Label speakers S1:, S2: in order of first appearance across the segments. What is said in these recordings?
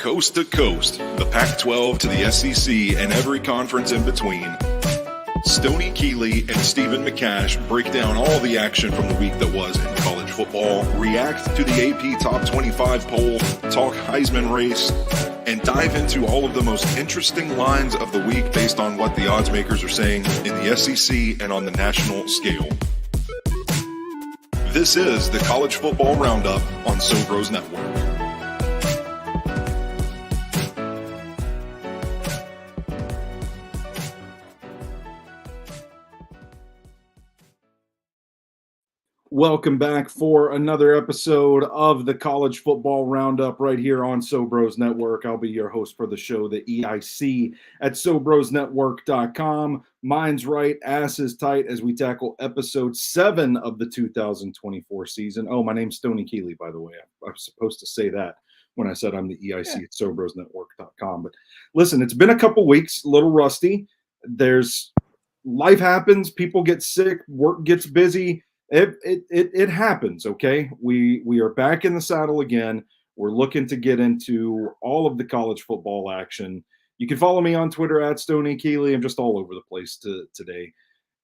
S1: Coast to coast, the Pac-12 to the SEC and every conference in between, Stoney Keeley and Stephen McCash break down all the action from the week that was in college football, react to the AP Top 25 poll, talk Heisman race, and dive into all of the most interesting lines of the week based on what the odds makers are saying in the SEC and on the national scale. This is the College Football Roundup on Sobros Network.
S2: Welcome back for another episode of the College Football Roundup right here on Sobros Network. I'll be your host for the show, the EIC at SobrosNetwork.com. Mine's right, ass is tight as we tackle episode 7 of the 2024 season. Oh, my name's Stoney Keeley, by the way. I was supposed to say that when I said I'm the EIC at SobrosNetwork.com. But listen, it's been a couple weeks, a little rusty. Life happens, people get sick, work gets busy. It happens, okay? We are back in the saddle again. We're looking to get into all of the college football action. You can follow me on Twitter at Stoney Keeley. I'm just all over the place today.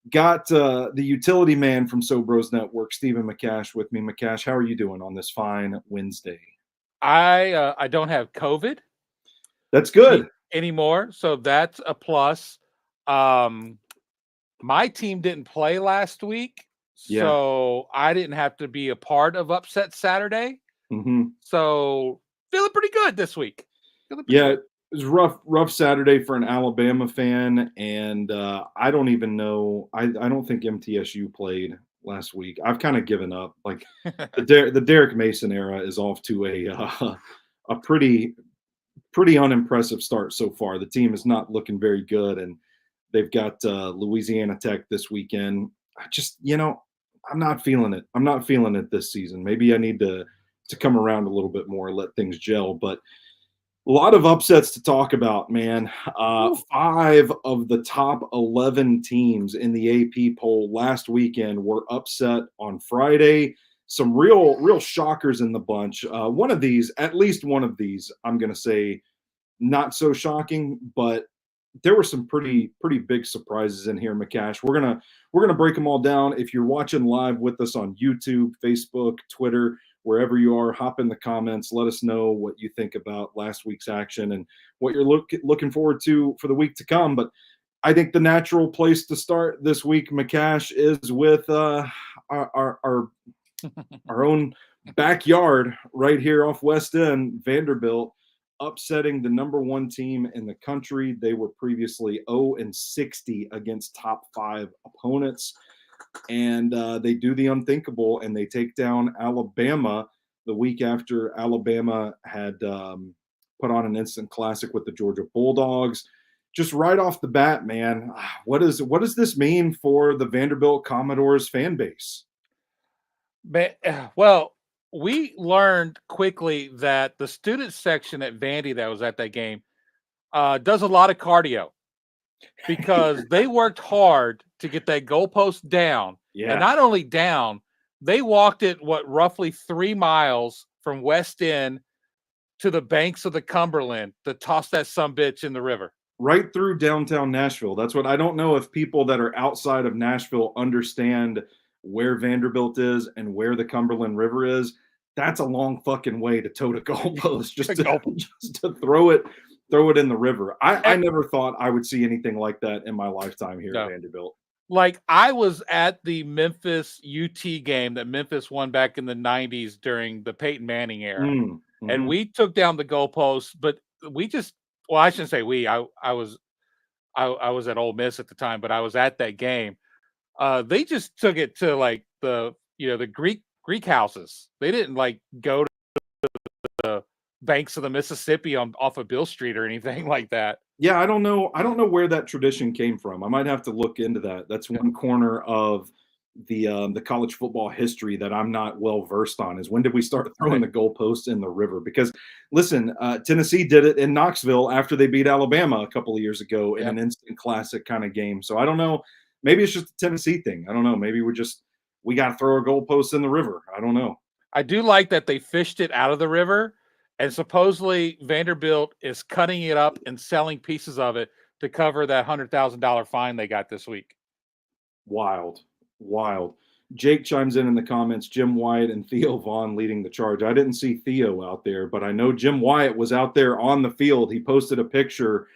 S2: Got the utility man from Sobros Network, Stephen McCash, with me. McCash, how are you doing on this fine Wednesday?
S3: I don't have COVID.
S2: That's good.
S3: Anymore, so that's a plus. My team didn't play last week. So I didn't have to be a part of Upset Saturday.
S2: Mm-hmm.
S3: So feeling pretty good this week.
S2: It was rough Saturday for an Alabama fan, and I don't even know. I don't think MTSU played last week. I've kind of given up. Like the Derek Mason era is off to a pretty unimpressive start so far. The team is not looking very good, and they've got Louisiana Tech this weekend. I'm not feeling it. I'm not feeling it this season. Maybe I need to come around a little bit more, let things gel. But a lot of upsets to talk about, man. 5 of the top 11 teams in the AP poll last weekend were upset on Friday. Some real shockers in the bunch. At least one of these, I'm going to say not so shocking, but there were some pretty big surprises in here, McCash. We're gonna break them all down. If you're watching live with us on YouTube, Facebook, Twitter, wherever you are, hop in the comments. Let us know what you think about last week's action and what you're looking forward to for the week to come. But I think the natural place to start this week, McCash, is with our own backyard right here off West End, Vanderbilt, upsetting the number 1 team in the country. They were previously 0-60 against top 5 opponents, and they do the unthinkable, and they take down Alabama the week after Alabama had put on an instant classic with the Georgia Bulldogs. Just right off the bat, man, what does this mean for the Vanderbilt Commodores fan base?
S3: Well, we learned quickly that the student section at Vandy that was at that game does a lot of cardio because they worked hard to get that goalpost down. Yeah. And not only down, they walked it, roughly 3 miles from West End to the banks of the Cumberland to toss that sumbitch in the river.
S2: Right through downtown Nashville. That's what I don't know if people that are outside of Nashville understand where Vanderbilt is and where the Cumberland River is. That's a long fucking way to tote a goalpost just to throw it in the river. I never thought I would see anything like that in my lifetime here at Vanderbilt.
S3: Like, I was at the Memphis UT game that Memphis won back in the 90s during the Peyton Manning era. Mm-hmm. And we took down the goalposts, but I shouldn't say we. I was at Ole Miss at the time, but I was at that game. They just took it to like the Greek houses. They didn't like go to the banks of the Mississippi off of Bill Street or anything like that.
S2: Yeah, I don't know where that tradition came from. I might have to look into that. That's one corner of the college football history that I'm not well versed on, is when did we start throwing the goalposts in the river? Because listen, Tennessee did it in Knoxville after they beat Alabama a couple of years ago in an instant classic kind of game. So I don't know. Maybe it's just a Tennessee thing. I don't know. Maybe we got to throw a goalpost in the river. I don't know.
S3: I do like that they fished it out of the river And supposedly Vanderbilt is cutting it up and selling pieces of it to cover that $100,000 fine they got this week.
S2: Wild. Jake chimes in the comments, Jim Wyatt and Theo Vaughn leading the charge. I didn't see Theo out there, but I know Jim Wyatt was out there on the field. He posted a picture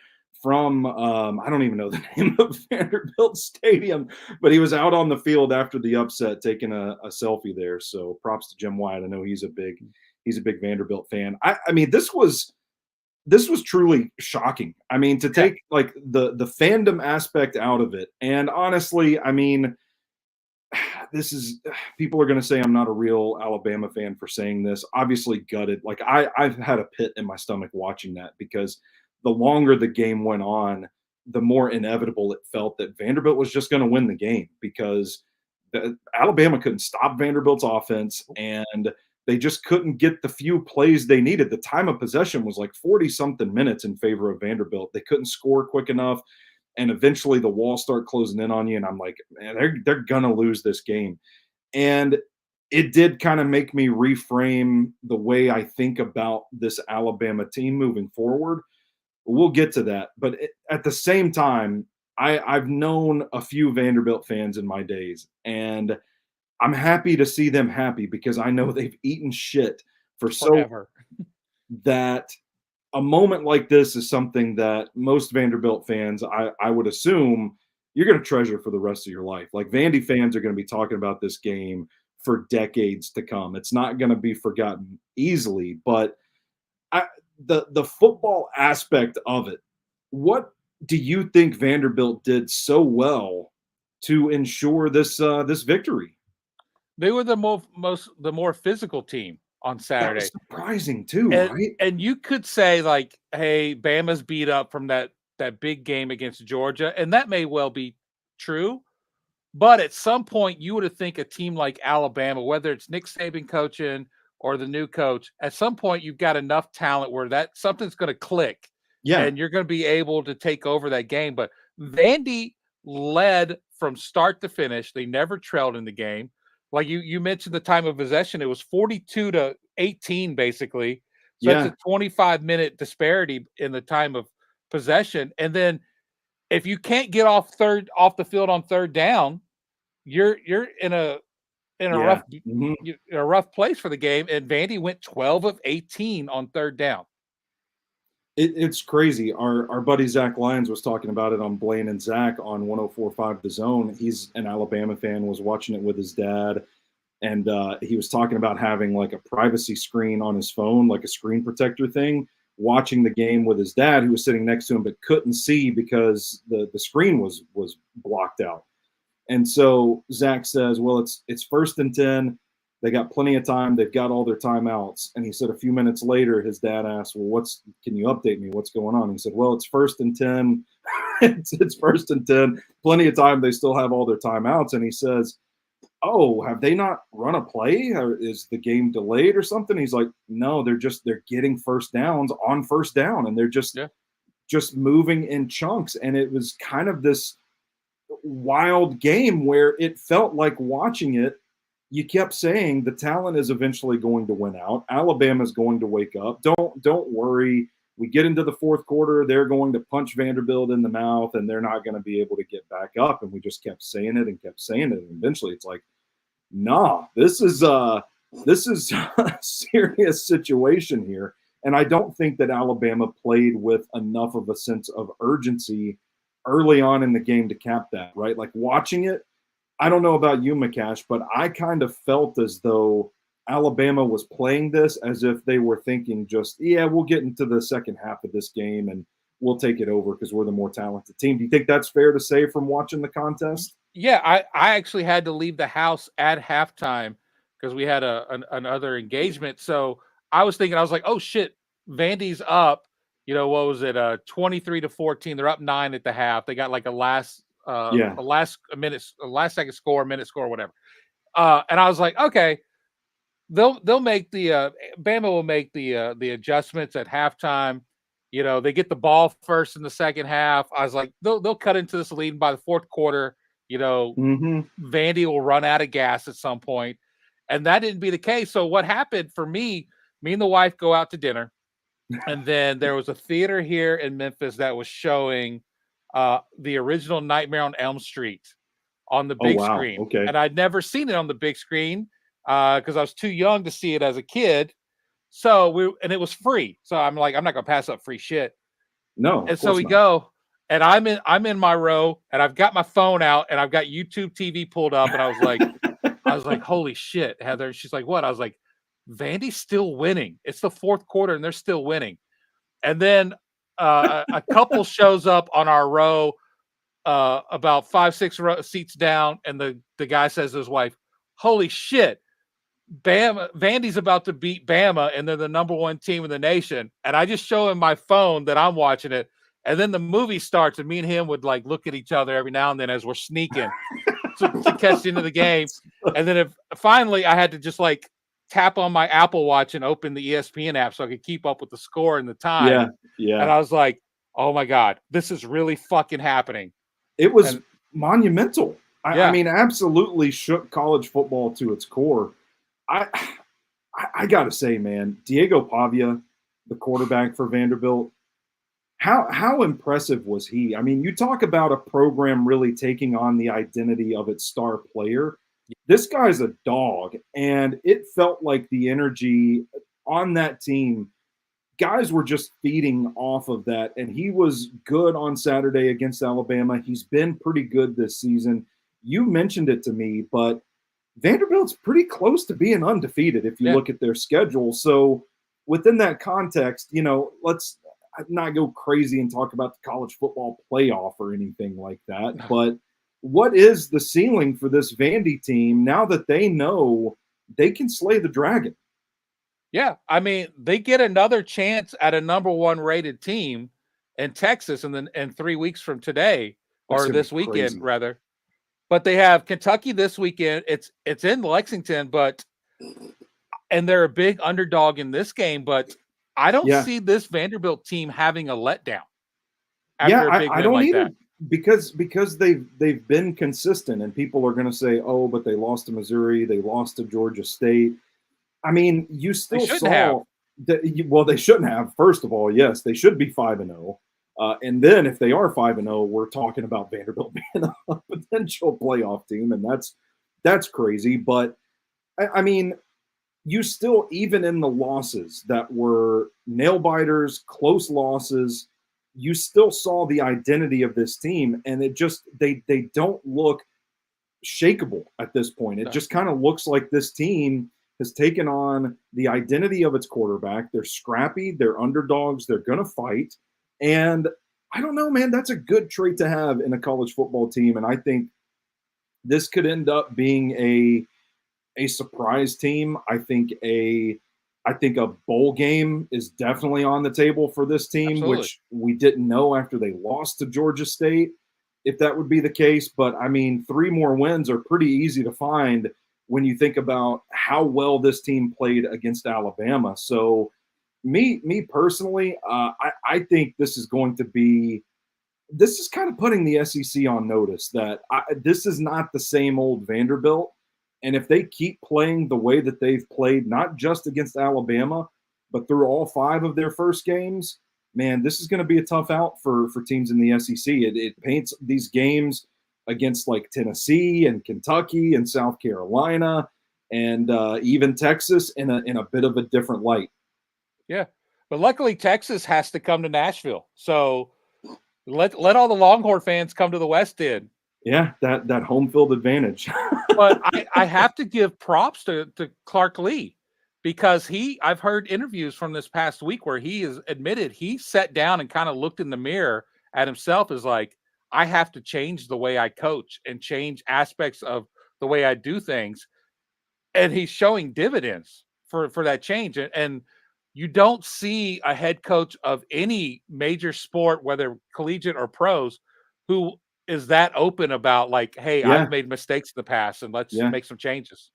S2: from, I don't even know the name of Vanderbilt Stadium, but he was out on the field after the upset taking a selfie there. So props to Jim Wyatt. I know he's a big Vanderbilt fan. I mean, this was truly shocking. I mean, to take like the fandom aspect out of it. And honestly, I mean, people are going to say I'm not a real Alabama fan for saying this. Obviously gutted. Like I've had a pit in my stomach watching that, because the longer the game went on, the more inevitable it felt that Vanderbilt was just going to win the game, because Alabama couldn't stop Vanderbilt's offense, and they just couldn't get the few plays they needed. The time of possession was like 40-something minutes in favor of Vanderbilt. They couldn't score quick enough, and eventually the walls start closing in on you, and I'm like, man, they're going to lose this game. And it did kind of make me reframe the way I think about this Alabama team moving forward. We'll get to that. But at the same time, I've known a few Vanderbilt fans in my days, and I'm happy to see them happy, because I know they've eaten shit for
S3: Forever.
S2: so that a moment like this is something that most Vanderbilt fans, I would assume, you're going to treasure for the rest of your life. Like, Vandy fans are going to be talking about this game for decades to come. It's not going to be forgotten easily, but the football aspect of it, what do you think Vanderbilt did so well to ensure this victory?
S3: They were the more physical team on Saturday.
S2: That was surprising too, right?
S3: And you could say, like, hey, Bama's beat up from that big game against Georgia, and that may well be true. But at some point, you would have think a team like Alabama, whether it's Nick Saban coaching or the new coach, at some point you've got enough talent where that something's going to click, and you're going to be able to take over that game. But Vandy led from start to finish. They never trailed in the game. Like you mentioned the time of possession, it was 42-18 basically. So that's a 25-minute disparity in the time of possession. And then if you can't get off the field on third down, you're in a rough place for the game. And Vandy went 12 of 18 on third down.
S2: It's crazy. Our buddy Zach Lyons was talking about it on Blaine and Zach on 104.5 The Zone. He's an Alabama fan, was watching it with his dad, and he was talking about having like a privacy screen on his phone, like a screen protector thing, watching the game with his dad, who was sitting next to him but couldn't see because the screen was blocked out. And so Zach says, well, it's 1st and 10. They got plenty of time. They've got all their timeouts. And he said a few minutes later, his dad asked, well, can you update me? What's going on? He said, well, it's 1st and 10. it's 1st and 10. Plenty of time. They still have all their timeouts. And he says, oh, have they not run a play? Or is the game delayed or something? He's like, no, they're getting first downs on first down. And they're just moving in chunks. And it was kind of this wild game where it felt like watching it, you kept saying the talent is eventually going to win out. Alabama's going to wake up. Don't worry. We get into the fourth quarter, they're going to punch Vanderbilt in the mouth, and they're not going to be able to get back up. And we just kept saying it. And eventually it's like, nah, this is a serious situation here. And I don't think that Alabama played with enough of a sense of urgency early on in the game to cap that, right? Like, watching it, I don't know about you, McCash, but I kind of felt as though Alabama was playing this as if they were thinking we'll get into the second half of this game and we'll take it over because we're the more talented team. Do you think that's fair to say from watching the contest?
S3: Yeah, I actually had to leave the house at halftime because we had another engagement. So I was like, oh shit, Vandy's up. What was it? 23-14. They're up 9 at the half. They got like a last second score, minute score, whatever. And I was like, okay, they'll make Bama will make the adjustments at halftime. They get the ball first in the second half. I was like, they'll cut into this lead by the fourth quarter. Vandy will run out of gas at some point, and that didn't be the case. So what happened for me? me and the wife go out to dinner. And then there was a theater here in Memphis that was showing the original Nightmare on Elm Street on the big screen.
S2: Okay.
S3: And I'd never seen it on the big screen because I was too young to see it as a kid. So and it was free. So I'm like, I'm not gonna pass up free shit.
S2: No.
S3: And so we go, and I'm in my row, and I've got my phone out, and I've got YouTube TV pulled up, and I was like, holy shit, Heather. She's like, what? I was like, Vandy's still winning. It's the fourth quarter, and they're still winning. And then a couple shows up on our row, about 5-6 seats down, and the guy says to his wife, holy shit, Vandy's about to beat Bama, and they're the number one team in the nation. And I just show him my phone that I'm watching it. And then the movie starts, and me and him would like look at each other every now and then as we're sneaking to catch the end of the game. And then finally I had to just like tap on my Apple Watch and open the ESPN app so I could keep up with the score and the time.
S2: Yeah.
S3: And I was like, oh my God, this is really fucking happening.
S2: It was monumental. I mean, absolutely shook college football to its core. I got to say, man, Diego Pavia, the quarterback for Vanderbilt, how impressive was he? I mean, you talk about a program really taking on the identity of its star player. This guy's a dog, and it felt like the energy on that team, guys were just feeding off of that, and he was good on Saturday against Alabama. He's been pretty good this season. You mentioned it to me, but Vanderbilt's pretty close to being undefeated if you look at their schedule. So within that context, let's not go crazy and talk about the college football playoff or anything like that. But what is the ceiling for this Vandy team now that they know they can slay the dragon?
S3: Yeah, I mean, they get another chance at a number one rated team in Texas in 3 weeks from today, or this weekend, rather. But they have Kentucky this weekend. It's in Lexington, and they're a big underdog in this game. But I don't see this Vanderbilt team having a letdown after a big win like that.
S2: Because they've been consistent, and people are going to say, "Oh, but they lost to Missouri, they lost to Georgia State." I mean, you still saw that. Well, they shouldn't have. First of all, yes, they should be 5-0. And then if they are 5-0, we're talking about Vanderbilt being a potential playoff team, and that's crazy. But I mean, you still, even in the losses that were nail biters, close losses, you still saw the identity of this team, and it just they don't look shakeable at this point. It just kind of looks like this team has taken on the identity of its quarterback. They're scrappy, they're underdogs, they're going to fight. And I don't know, man, that's a good trait to have in a college football team. And I think this could end up being a surprise team. I think a bowl game is definitely on the table for this team,
S3: Absolutely.
S2: Which we didn't know after they lost to Georgia State, if that would be the case. But I mean, 3 more wins are pretty easy to find when you think about how well this team played against Alabama. So me personally, I think this is kind of putting the SEC on notice that this is not the same old Vanderbilt. And if they keep playing the way that they've played, not just against Alabama, but through all 5 of their first games, man, this is going to be a tough out for teams in the SEC. It paints these games against like Tennessee and Kentucky and South Carolina and even Texas in a bit of a different light.
S3: Yeah, but luckily Texas has to come to Nashville, so let all the Longhorn fans come to the West End.
S2: Yeah, that home field advantage.
S3: But I have to give props to Clark Lee, because I've heard interviews from this past week where he has admitted he sat down and kind of looked in the mirror at himself as like, I have to change the way I coach and change aspects of the way I do things. And he's showing dividends for that change. And you don't see a head coach of any major sport, whether collegiate or pros, who is that open about like, hey, I've made mistakes in the past and let's make some changes.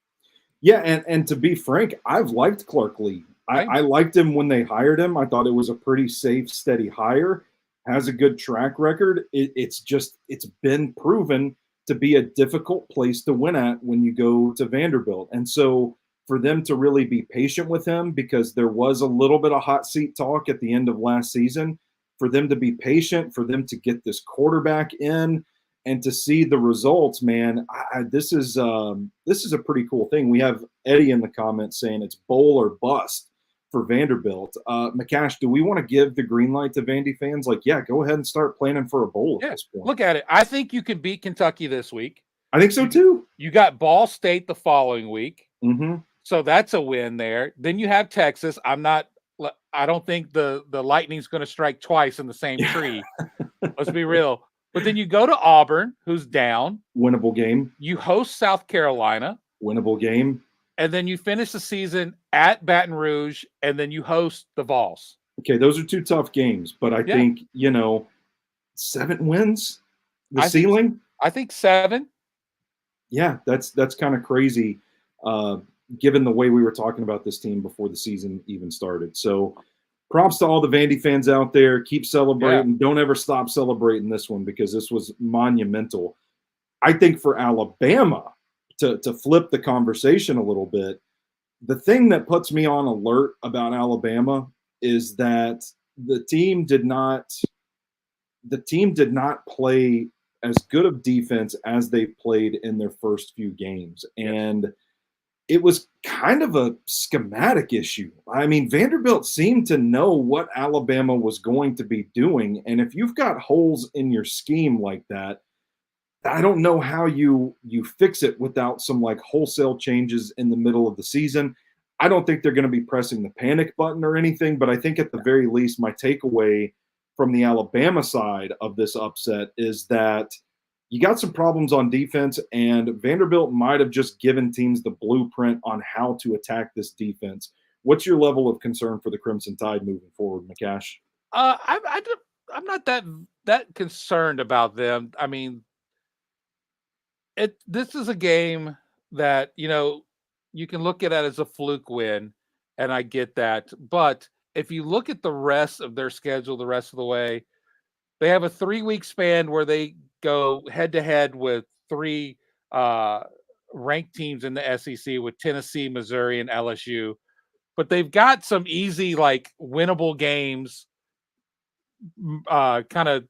S2: Yeah, and to be frank, I've liked Clark Lee. I liked him when they hired him. I thought it was a pretty safe, steady hire. Has a good track record. It's been proven to be a difficult place to win at when you go to Vanderbilt. And so for them to really be patient with him, because there was a little bit of hot seat talk at the end of last season, for them to be patient, for them to get this quarterback in and to see the results, man. This is a pretty cool thing. We have Eddie in the comments saying it's bowl or bust for Vanderbilt. McCash, do we want to give the green light to Vandy fans? Like, yeah, go ahead and start planning for a bowl at this point.
S3: Look at it. I think you can beat Kentucky this week.
S2: I think so too.
S3: You got Ball State the following week.
S2: Mm-hmm.
S3: So that's a win there. Then you have Texas. I don't think the lightning's going to strike twice in the same tree. Let's be real. But then you go to Auburn, who's down.
S2: Winnable game.
S3: You host South Carolina.
S2: Winnable game.
S3: And then you finish the season at Baton Rouge, and then you host the Vols.
S2: Okay, those are 2 tough games, but I think, 7 wins, the ceiling?
S3: I think 7.
S2: Yeah, that's kind of crazy, given the way we were talking about this team before the season even started. So props to all the Vandy fans out there. Keep celebrating. Don't ever stop celebrating this one, because this was monumental. I think for Alabama, to flip the conversation a little bit, the thing that puts me on alert about Alabama is that the team did not play as good of defense as they played in their first few games. And it was kind of a schematic issue. I mean, Vanderbilt seemed to know what Alabama was going to be doing. And if you've got holes in your scheme like that, I don't know how you fix it without some like wholesale changes in the middle of the season. I don't think they're going to be pressing the panic button or anything, but I think at the very least, my takeaway from the Alabama side of this upset is that you got some problems on defense, and Vanderbilt might have just given teams the blueprint on how to attack this defense. What's your level of concern for the Crimson Tide moving forward, McCash?
S3: I'm not that concerned about them. I mean, this is a game that, you can look at it as a fluke win, and I get that. But if you look at the rest of their schedule the rest of the way, they have a 3-week span where they go head-to-head with 3 ranked teams in the SEC with Tennessee, Missouri, and LSU. But they've got some easy, winnable games kind of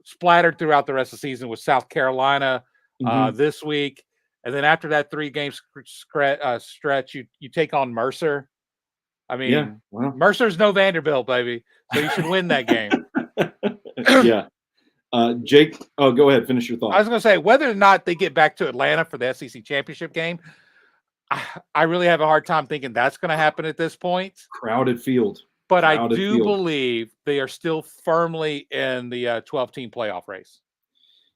S3: splattered throughout the rest of the season with South Carolina this week. And then after that 3-game stretch, you take on Mercer. I mean, Mercer's no Vanderbilt, baby. So you should win that game.
S2: Yeah. Jake, go ahead. Finish your thought.
S3: I was going to say, whether or not they get back to Atlanta for the SEC championship game, I really have a hard time thinking that's going to happen at this point.
S2: Crowded field.
S3: But I do believe they are still firmly in the 12-team playoff race.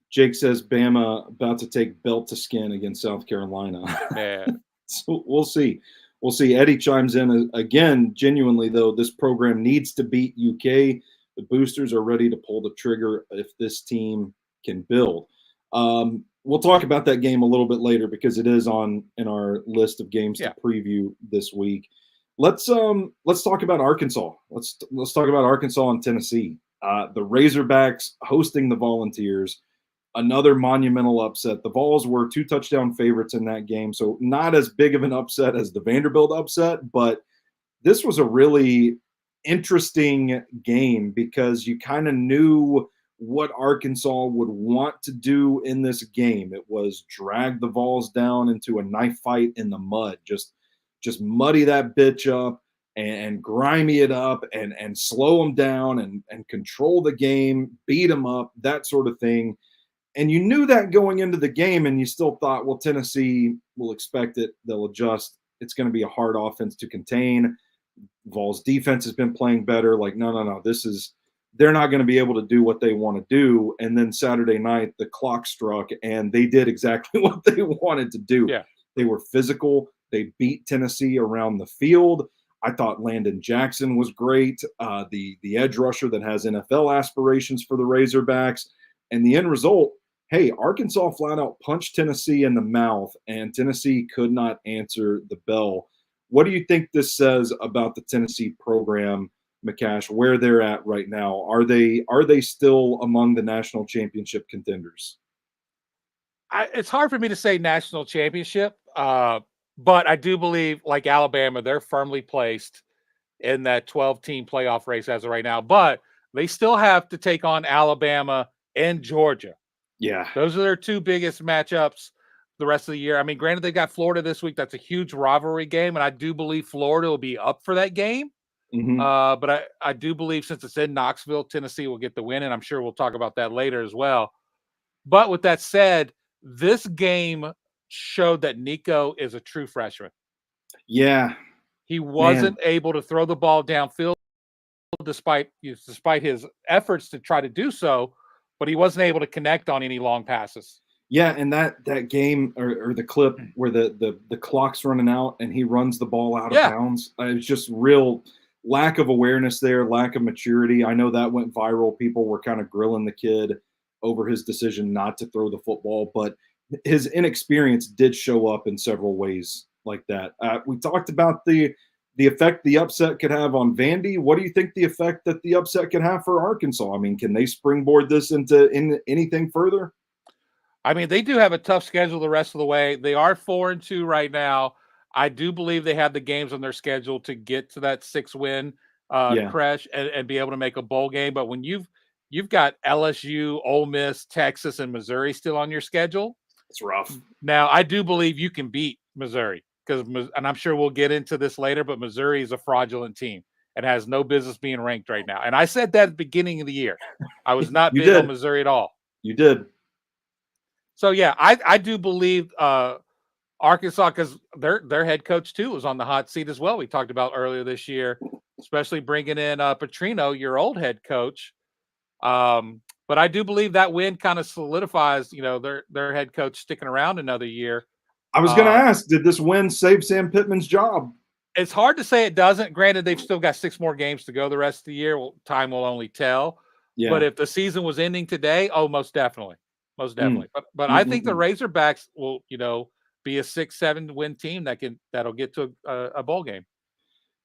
S2: Jake says Bama about to take belt to skin against South Carolina.
S3: Yeah.
S2: So we'll see. We'll see. Eddie chimes in again. Genuinely, though, this program needs to beat UK. The boosters are ready to pull the trigger if this team can build. We'll talk about that game a little bit later because it is in our list of games to preview this week. Let's talk about Arkansas. Let's talk about Arkansas and Tennessee. The Razorbacks hosting the Volunteers. Another monumental upset. The Vols were 2-touchdown favorites in that game, so not as big of an upset as the Vanderbilt upset, but this was a really interesting game because you kind of knew what Arkansas would want to do in this game. It was drag the Vols down into a knife fight in the mud, just muddy that bitch up and grimy it up and slow them down and control the game, beat them up, that sort of thing. And you knew that going into the game, and you still thought, well, Tennessee will expect it. They'll adjust. It's going to be a hard offense to contain. Vols defense has been playing better. No. They're not going to be able to do what they want to do. And then Saturday night, the clock struck, and they did exactly what they wanted to do.
S3: Yeah.
S2: They were physical. They beat Tennessee around the field. I thought Landon Jackson was great, the edge rusher that has NFL aspirations for the Razorbacks. And the end result, hey, Arkansas flat out punched Tennessee in the mouth, and Tennessee could not answer the bell. What do you think this says about the Tennessee program, McCash, where they're at right now? Are they still among the national championship contenders?
S3: It's hard for me to say national championship. But I do believe, like Alabama, they're firmly placed in that 12-team playoff race as of right now. But they still have to take on Alabama and Georgia.
S2: Yeah.
S3: Those are their two biggest matchups the rest of the year. I mean, granted, they got Florida this week. That's a huge rivalry game, and I do believe Florida will be up for that game. But I do believe, since it's in Knoxville, Tennessee will get the win, and I'm sure we'll talk about that later as well. But with that said, this game showed that Nico is a true freshman.
S2: Yeah.
S3: He wasn't able to throw the ball downfield despite his efforts to try to do so, but he wasn't able to connect on any long passes.
S2: Yeah, and that game or the clip where the clock's running out and he runs the ball out of bounds, it's just real lack of awareness there, lack of maturity. I know that went viral. People were kind of grilling the kid over his decision not to throw the football, but his inexperience did show up in several ways like that. We talked about the effect the upset could have on Vandy. What do you think the effect that the upset could have for Arkansas? I mean, can they springboard this into anything further?
S3: I mean, they do have a tough schedule the rest of the way. They are 4-2 right now. I do believe they have the games on their schedule to get to that 6-win crash and be able to make a bowl game. But when you've got LSU, Ole Miss, Texas, and Missouri still on your schedule,
S2: it's rough.
S3: Now, I do believe you can beat Missouri and I'm sure we'll get into this later, but Missouri is a fraudulent team and has no business being ranked right now. And I said that at the beginning of the year. I was not big on Missouri at all.
S2: You did.
S3: So, yeah, I do believe Arkansas, because their head coach, too, was on the hot seat as well. We talked about earlier this year, especially bringing in Petrino, your old head coach. But I do believe that win kind of solidifies, their head coach sticking around another year.
S2: I was going to ask, did this win save Sam Pittman's job?
S3: It's hard to say it doesn't. Granted, they've still got 6 more games to go the rest of the year. Well, time will only tell. Yeah. But if the season was ending today, most definitely. Most definitely. But I think the Razorbacks will, be a 6-7 win team that'll get to a bowl game.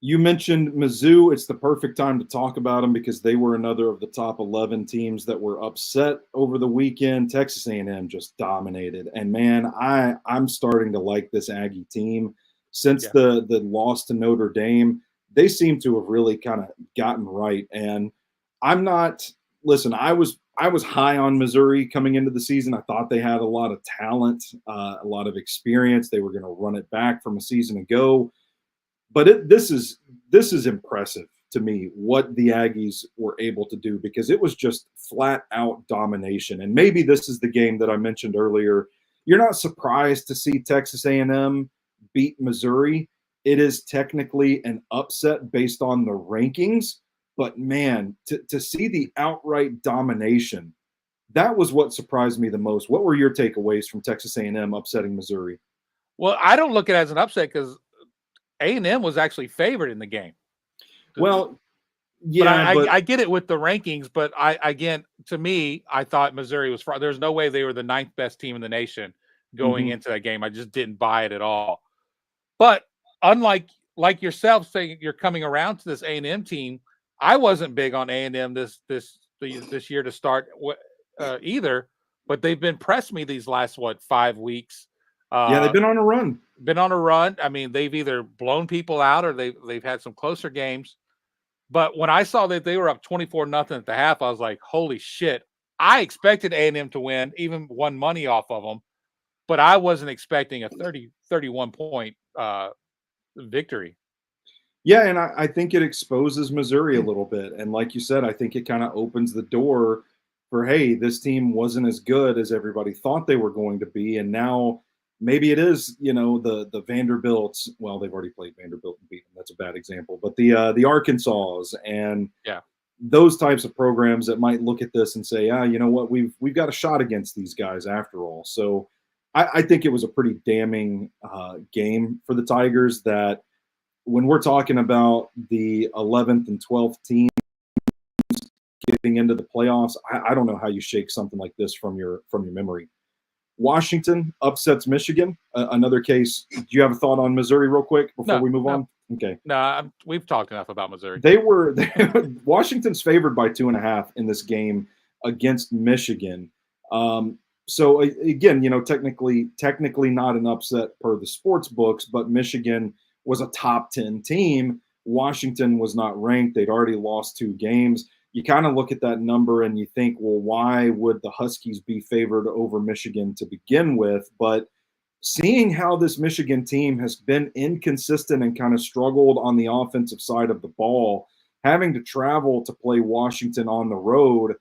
S2: You mentioned Mizzou. It's the perfect time to talk about them because they were another of the top 11 teams that were upset over the weekend. Texas A&M just dominated. And, man, I'm starting to like this Aggie team. Since the loss to Notre Dame, they seem to have really kind of gotten right. And I'm not – listen, I was high on Missouri coming into the season. I thought they had a lot of talent, a lot of experience. They were going to run it back from a season ago. But this is impressive to me what the Aggies were able to do because it was just flat out domination. And maybe this is the game that I mentioned earlier. You're not surprised to see Texas A&M beat Missouri. It is technically an upset based on the rankings. But, man, to see the outright domination, that was what surprised me the most. What were your takeaways from Texas A&M upsetting Missouri?
S3: Well, I don't look at it as an upset because A&M was actually favored in the game.
S2: Well, yeah,
S3: but I get it with the rankings, but to me, I thought Missouri was – there's no way they were the 9th best team in the nation going into that game. I just didn't buy it at all. But unlike yourself saying you're coming around to this A&M team, I wasn't big on A&M this year to start either, but they've been pressing me these last 5 weeks.
S2: They've been on a run.
S3: I mean, they've either blown people out or they've had some closer games. But when I saw that they were up 24-0 at the half, I was like, holy shit. I expected A&M to win, even won money off of them, but I wasn't expecting a 31-point victory.
S2: Yeah, and I think it exposes Missouri a little bit. And like you said, I think it kind of opens the door for, hey, this team wasn't as good as everybody thought they were going to be. And now maybe it is, the Vanderbilts. Well, they've already played Vanderbilt and beat them. That's a bad example. But the Arkansas and those types of programs that might look at this and say, you know what, we've got a shot against these guys after all. So I think it was a pretty damning game for the Tigers that when we're talking about the 11th and 12th teams getting into the playoffs, I don't know how you shake something like this from your memory. Washington upsets Michigan. Another case. Do you have a thought on Missouri real quick before we move on? Okay.
S3: No, we've talked enough about Missouri.
S2: Washington's favored by 2.5 in this game against Michigan. So again, technically not an upset per the sports books, but Michigan was a top 10 team. Washington was not ranked. They'd already lost 2 games. You kind of look at that number and you think, well, why would the Huskies be favored over Michigan to begin with? But seeing how this Michigan team has been inconsistent and kind of struggled on the offensive side of the ball, having to travel to play Washington on the road,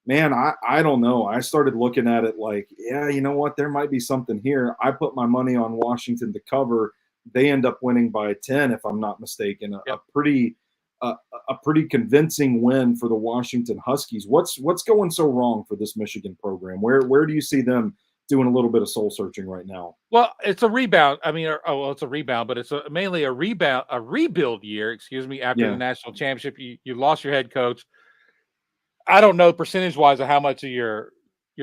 S2: man, I don't know. I started looking at it like, yeah, you know what? There might be something here. I put my money on Washington to cover. They end up winning by 10, if I'm not mistaken. A pretty convincing win for the Washington Huskies. What's going so wrong for this Michigan program? Where do you see them doing a little bit of soul searching right now?
S3: Well, it's a rebound. I mean, it's a rebound, but it's mainly a rebuild year. Excuse me. After the national championship, you lost your head coach. I don't know percentage wise of how much of your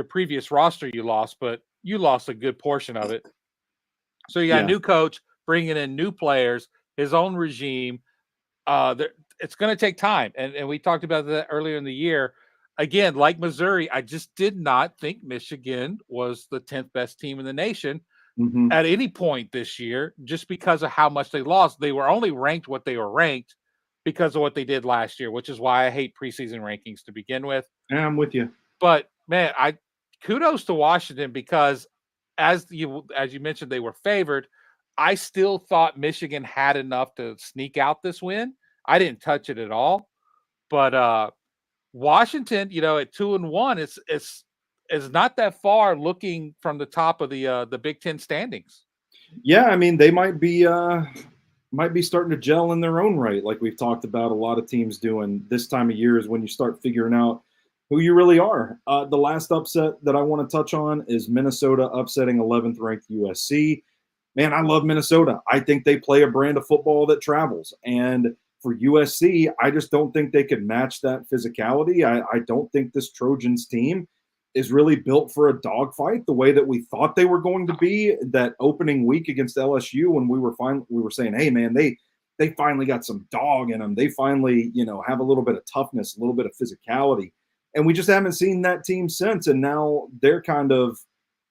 S3: previous roster you lost, but you lost a good portion of it. So you got a new coach, bringing in new players, his own regime. It's going to take time, and we talked about that earlier in the year. Again, like Missouri, I just did not think Michigan was the 10th best team in the nation at any point this year, just because of how much they lost. They were only ranked what they were ranked because of what they did last year, which is why I hate preseason rankings to begin with.
S2: Yeah, I'm with you.
S3: But man, kudos to Washington, because as you mentioned, they were favored. I still thought Michigan had enough to sneak out this win. I didn't touch it at all. But Washington, at 2-1, it's not that far looking from the top of the Big Ten standings.
S2: Yeah, I mean, they might be starting to gel in their own right, like we've talked about a lot of teams doing this time of year is when you start figuring out who you really are. The last upset that I want to touch on is Minnesota upsetting 11th ranked USC. Man, I love Minnesota. I think they play a brand of football that travels. And for USC, I just don't think they could match that physicality. I don't think this Trojans team is really built for a dogfight the way that we thought they were going to be that opening week against LSU, when we were saying, hey man, they finally got some dog in them. They finally, have a little bit of toughness, a little bit of physicality. And we just haven't seen that team since. And now they're kind of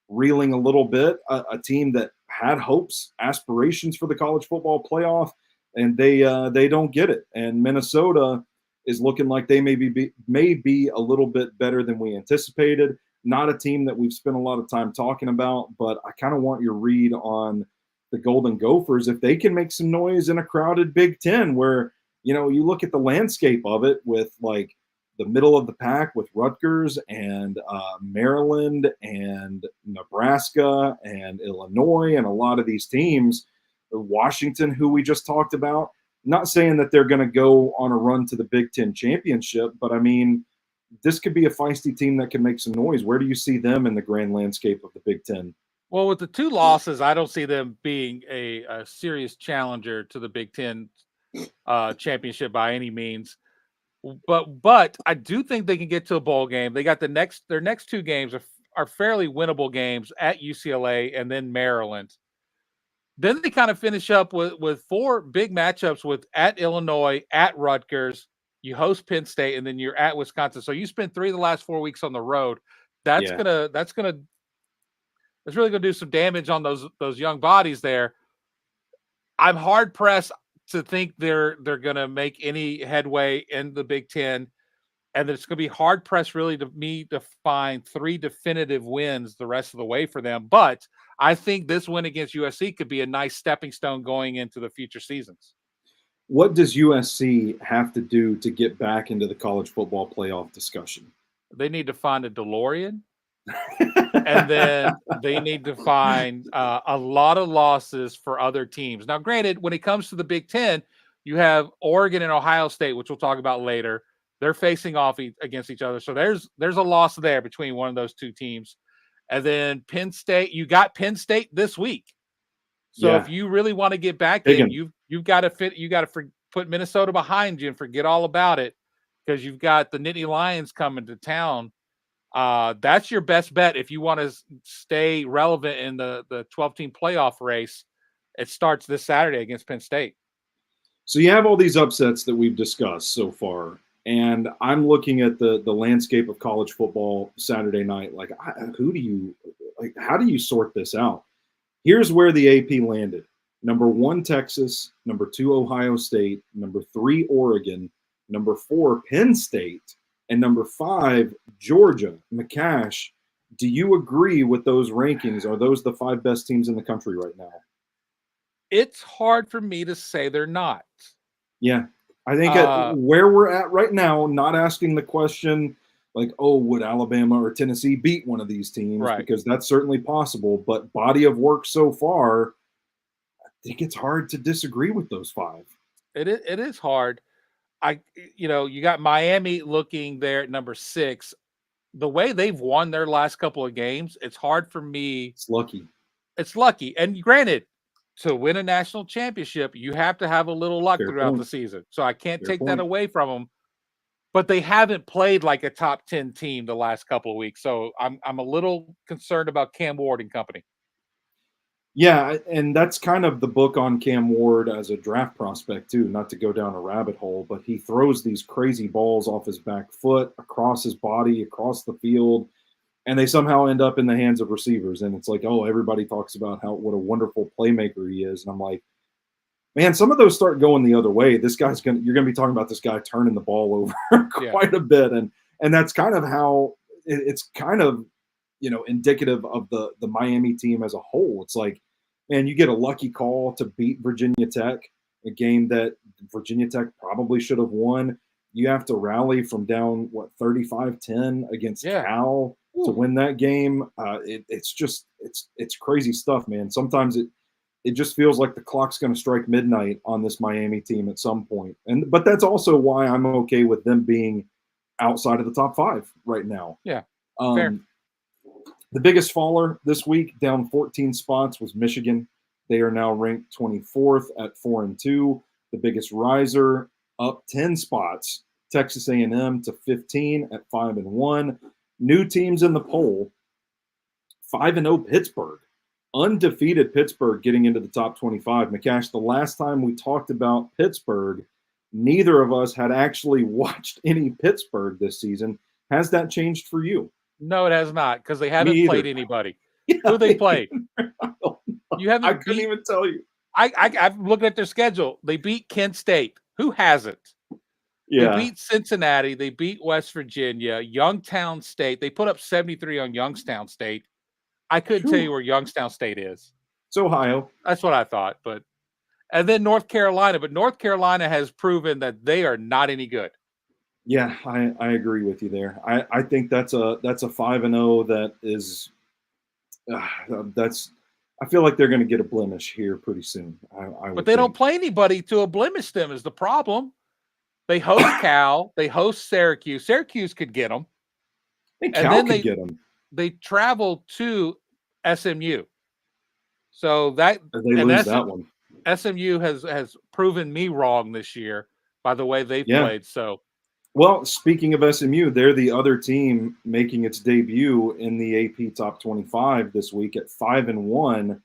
S2: reeling a little bit, a team that had hopes, aspirations for the college football playoff, and they don't get it. And Minnesota is looking like they may be a little bit better than we anticipated. Not a team that we've spent a lot of time talking about, but I kind of want your read on the Golden Gophers. If they can make some noise in a crowded Big Ten where, you look at the landscape of it with like the middle of the pack with Rutgers and Maryland and Nebraska and Illinois and a lot of these teams, Washington, who we just talked about. Not saying that they're going to go on a run to the Big Ten championship, but I mean, this could be a feisty team that can make some noise. Where do you see them in the grand landscape of the Big Ten?
S3: Well, with the 2 losses, I don't see them being a serious challenger to the Big Ten championship by any means. But I do think they can get to a bowl game. They got their next 2 games are fairly winnable games at UCLA and then Maryland. Then they kind of finish up with 4 big matchups at Illinois, at Rutgers. You host Penn State, and then you're at Wisconsin. So you spend 3 of the last 4 weeks on the road. That's really gonna do some damage on those young bodies there. I'm hard pressed to think they're gonna make any headway in the Big Ten, and it's gonna be hard pressed really to find 3 definitive wins the rest of the way for them. But I think this win against USC could be a nice stepping stone going into the future seasons.
S2: What does USC have to do to get back into the college football playoff discussion?
S3: They need to find a DeLorean, and then they need to find a lot of losses for other teams. Now, granted, when it comes to the Big Ten, you have Oregon and Ohio State, which we'll talk about later. They're facing off against each other. So there's a loss there between one of those 2 teams. And then Penn State, you got Penn State this week. So if you really want to get back in, you've got to put Minnesota behind you and forget all about it, because you've got the Nittany Lions coming to town. That's your best bet if you want to stay relevant in the 12-team playoff race. It starts this Saturday against Penn State.
S2: So you have all these upsets that we've discussed so far, And I'm looking at the landscape of college football Saturday night. Like, how do you sort this out? Here's where the AP landed. Number 1, Texas. Number 2, Ohio State. Number 3, Oregon. Number 4, Penn State. And number 5, Georgia. McCash, do you agree with those rankings? Are those the 5 best teams in the country right now?
S3: It's hard for me to say they're not.
S2: Yeah. I think where we're at right now, not asking the question like, oh, would Alabama or Tennessee beat one of these teams?
S3: Right.
S2: Because that's certainly possible. But body of work so far, I think it's hard to disagree with those 5.
S3: It is hard. You got Miami looking there at number 6. The way they've won their last couple of games, it's hard for me.
S2: It's lucky.
S3: It's lucky. And granted, to win a national championship, you have to have a little luck throughout the season. So I can't take that away from them. But they haven't played like a top 10 team the last couple of weeks. So I'm a little concerned about Cam Ward and company.
S2: Yeah, and that's kind of the book on Cam Ward as a draft prospect too, not to go down a rabbit hole, but he throws these crazy balls off his back foot, across his body, across the field, and they somehow end up in the hands of receivers. And it's like, oh, everybody talks about what a wonderful playmaker he is. And I'm like, man, some of those start going the other way. You're gonna be talking about this guy turning the ball over quite a bit. And that's kind of how it's kind of, indicative of the Miami team as a whole. It's like, man, you get a lucky call to beat Virginia Tech, a game that Virginia Tech probably should have won. You have to rally from down 35-10 against Cal to win that game. It's crazy stuff, man. Sometimes it just feels like the clock's going to strike midnight on this Miami team at some point. But that's also why I'm okay with them being outside of the top 5 right now.
S3: Yeah. Fair.
S2: The biggest faller this week, down 14 spots, was Michigan. They are now ranked 24th at 4-2. The biggest riser, up 10 spots, Texas A&M to 15 at 5-1. New teams in the poll, 5-0 Pittsburgh. Undefeated Pittsburgh getting into the top 25. McCash, the last time we talked about Pittsburgh, neither of us had actually watched any Pittsburgh this season. Has that changed for you?
S3: No, it has not, because they haven't played anybody. Who they played? You haven't.
S2: I couldn't even tell you.
S3: I'm looking at their schedule. They beat Kent State. Who hasn't?
S2: Yeah.
S3: They beat Cincinnati. They beat West Virginia. Youngstown State. They put up 73 on Youngstown State. I couldn't tell you where Youngstown State is.
S2: It's Ohio.
S3: That's what I thought. And then North Carolina. But North Carolina has proven that they are not any good.
S2: Yeah, I agree with you there. I think that's a 5-0 that is I feel like they're going to get a blemish here pretty soon.
S3: But they don't play anybody to a blemish them is the problem. They host Cal. They host Syracuse. Syracuse could get them.
S2: Cal could get them.
S3: They travel to SMU. So they
S2: lose that one.
S3: SMU has proven me wrong this year by the way they played. So.
S2: Well, speaking of SMU, they're the other team making its debut in the AP Top 25 this week at 5-1.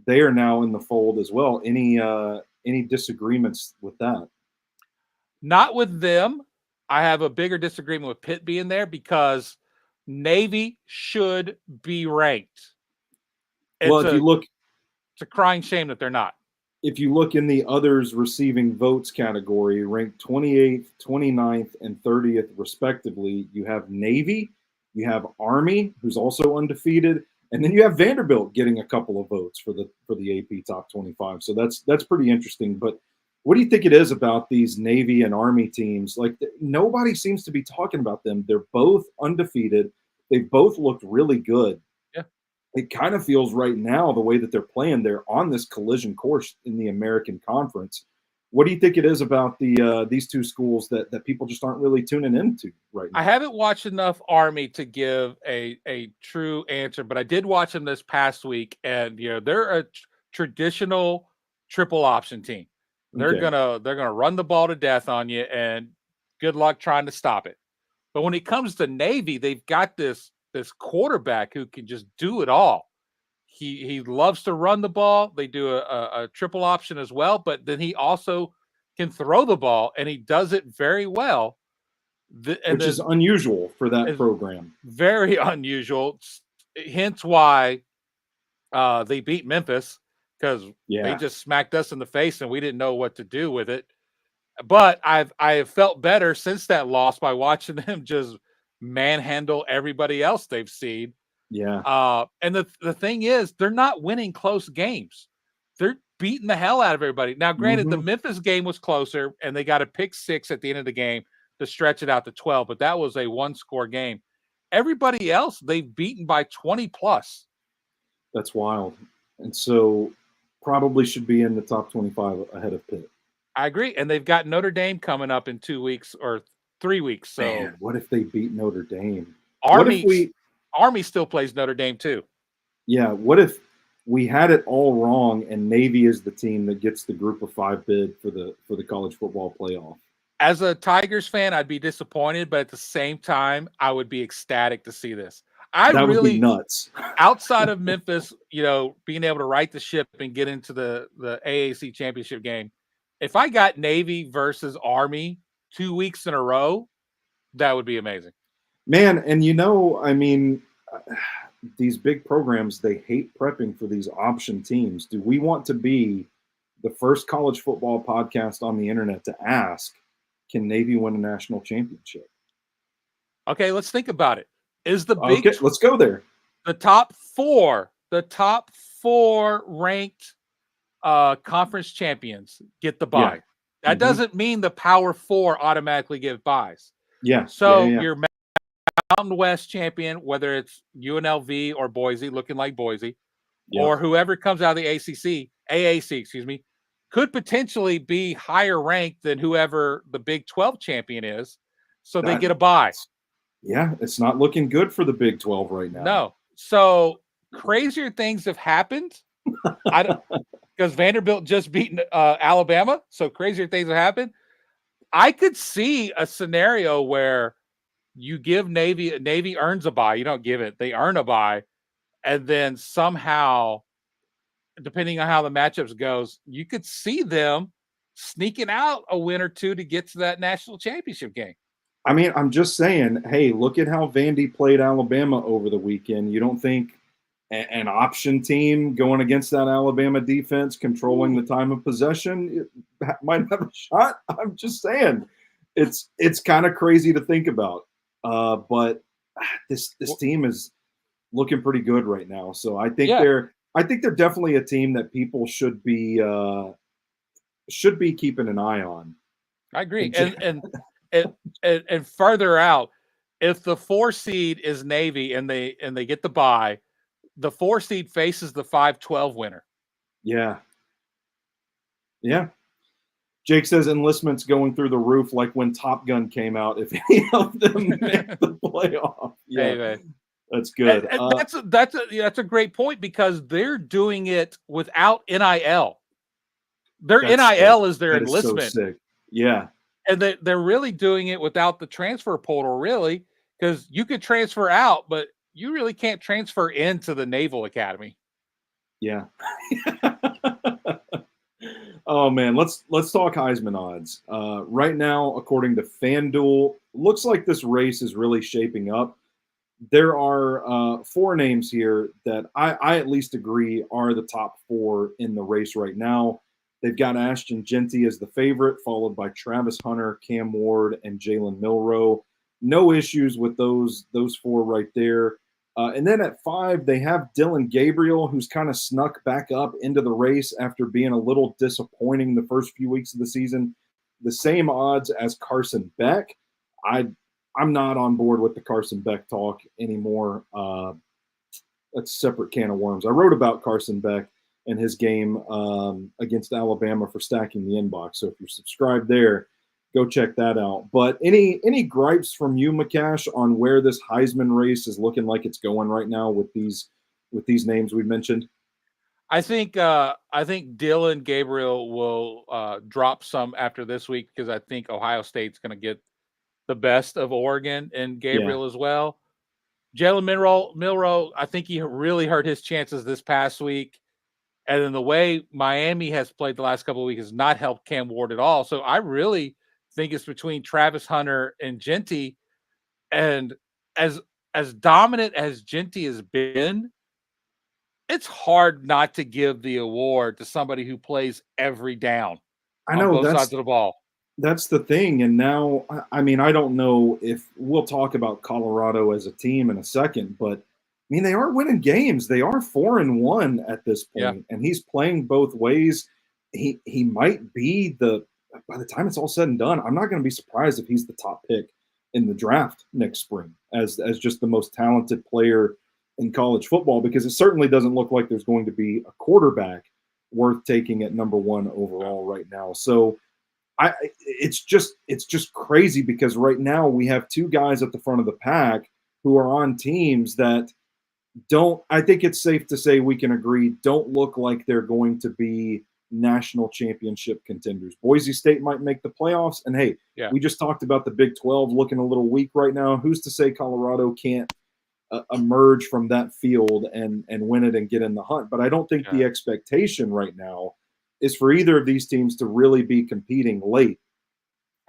S2: They are now in the fold as well. Any disagreements with that?
S3: Not with them. I have a bigger disagreement with Pitt being there because Navy should be ranked.
S2: If you look,
S3: it's a crying shame that they're not.
S2: If you look in the others receiving votes category, ranked 28th, 29th, and 30th respectively, you have Navy, you have Army, who's also undefeated, and then you have Vanderbilt getting a couple of votes for the AP Top 25. So that's pretty interesting. But what do you think it is about these Navy and Army teams? Like, nobody seems to be talking about them. They're both undefeated. They both looked really good. It kind of feels right now, the way that they're playing, they're on this collision course in the American Conference. What do you think it is about these two schools that people just aren't really tuning into right now?
S3: I haven't watched enough Army to give a true answer, but I did watch them this past week, and they're a traditional triple option team. They're gonna run the ball to death on you, and good luck trying to stop it. But when it comes to Navy, they've got this quarterback who can just do it all. He loves to run the ball. They do a triple option as well, but then he also can throw the ball, and he does it very well.
S2: which is unusual for that program.
S3: Very unusual. Hence why they beat Memphis, because they just smacked us in the face and we didn't know what to do with it. But I have felt better since that loss by watching them just manhandle everybody else they've seen.
S2: Yeah.
S3: And the thing is, they're not winning close games. They're beating the hell out of everybody. Now, granted, the Memphis game was closer, and they got a pick 6 at the end of the game to stretch it out to 12, but that was a one-score game. Everybody else, they've beaten by 20 plus.
S2: That's wild. And so probably should be in the top 25 ahead of Pitt.
S3: I agree. And they've got Notre Dame coming up in 2 weeks or 3 weeks. So
S2: man, what if they beat Notre Dame?
S3: Army still plays Notre Dame too.
S2: Yeah. What if we had it all wrong and Navy is the team that gets the group of 5 bid for the college football playoff?
S3: As a Tigers fan, I'd be disappointed, but at the same time, I would be ecstatic to see this.
S2: That would be nuts.
S3: Outside of Memphis, being able to right the ship and get into the AAC championship game, if I got Navy versus Army 2 weeks in a row, that would be amazing.
S2: Man, and I mean, these big programs, they hate prepping for these option teams. Do we want to be the first college football podcast on the internet to ask, can Navy win a national championship?
S3: Okay, let's think about it. Let's
S2: go there.
S3: The top four ranked conference champions get the bye.
S2: Yeah.
S3: That doesn't mean the Power 4 automatically give buys.
S2: Yeah.
S3: So your Mountain West champion, whether it's UNLV or Boise, looking like Boise, or whoever comes out of the AAC, could potentially be higher ranked than whoever the Big 12 champion is. So they get a bye.
S2: Yeah, it's not looking good for the Big 12 right now.
S3: No. So crazier things have happened. Because Vanderbilt just beaten Alabama. So crazier things have happened. I could see a scenario where you give Navy earns a bye. You don't give it. They earn a bye. And then somehow, depending on how the matchups goes, you could see them sneaking out a win or two to get to that national championship game.
S2: I mean, I'm just saying, hey, look at how Vandy played Alabama over the weekend. You don't think an option team going against that Alabama defense, controlling the time of possession, it might have a shot? I'm just saying. It's kind of crazy to think about. But this team is looking pretty good right now. So I think they're definitely a team that people should be keeping an eye on.
S3: I agree. And further out, if the 4 seed is Navy and they get the bye, the 4 seed faces the 5-12 winner.
S2: Yeah. Yeah. Jake says enlistment's going through the roof like when Top Gun came out. If any of them make the playoff. Yeah. Hey, that's good.
S3: And that's a great point, because they're doing it without NIL. Their NIL is their enlistment.
S2: So sick. Yeah.
S3: And they're really doing it without the transfer portal, really, because you could transfer out, but you really can't transfer into the Naval Academy.
S2: Yeah. Oh man, let's talk Heisman odds. Right now, according to FanDuel, looks like this race is really shaping up. There are 4 names here that I at least agree are the top 4 in the race right now. They've got Ashton Genty as the favorite, followed by Travis Hunter, Cam Ward, and Jalen Milroe. No issues with those 4 right there. And then at 5, they have Dylan Gabriel, who's kind of snuck back up into the race after being a little disappointing the first few weeks of the season. The same odds as Carson Beck. I'm not on board with the Carson Beck talk anymore. That's a separate can of worms. I wrote about Carson Beck and his game against Alabama for Stacking the Inbox. So if you're subscribed there, go check that out. But any gripes from you, McCash, on where this Heisman race is looking like it's going right now with these names we mentioned?
S3: I think Dylan Gabriel will drop some after this week, because I think Ohio State's going to get the best of Oregon and Gabriel as well. Jalen Milroe, I think he really hurt his chances this past week. And then the way Miami has played the last couple of weeks has not helped Cam Ward at all. So I really think it's between Travis Hunter and Genty. And as dominant as Genty has been, it's hard not to give the award to somebody who plays every down
S2: I
S3: on
S2: know
S3: both sides of the ball.
S2: That's the thing. And now, I mean, I don't know if we'll talk about Colorado as a team in a second, but I mean, they are winning games. They are 4-1 at this point, and he's playing both ways. He might be by the time it's all said and done, I'm not going to be surprised if he's the top pick in the draft next spring as just the most talented player in college football, because it certainly doesn't look like there's going to be a quarterback worth taking at number 1 overall right now. So it's just crazy, because right now we have 2 guys at the front of the pack who are on teams that I think it's safe to say we can agree, don't look like they're going to be national championship contenders. Boise State might make the playoffs. And hey, we just talked about the Big 12 looking a little weak right now. Who's to say Colorado can't emerge from that field and win it and get in the hunt? But I don't think the expectation right now is for either of these teams to really be competing late.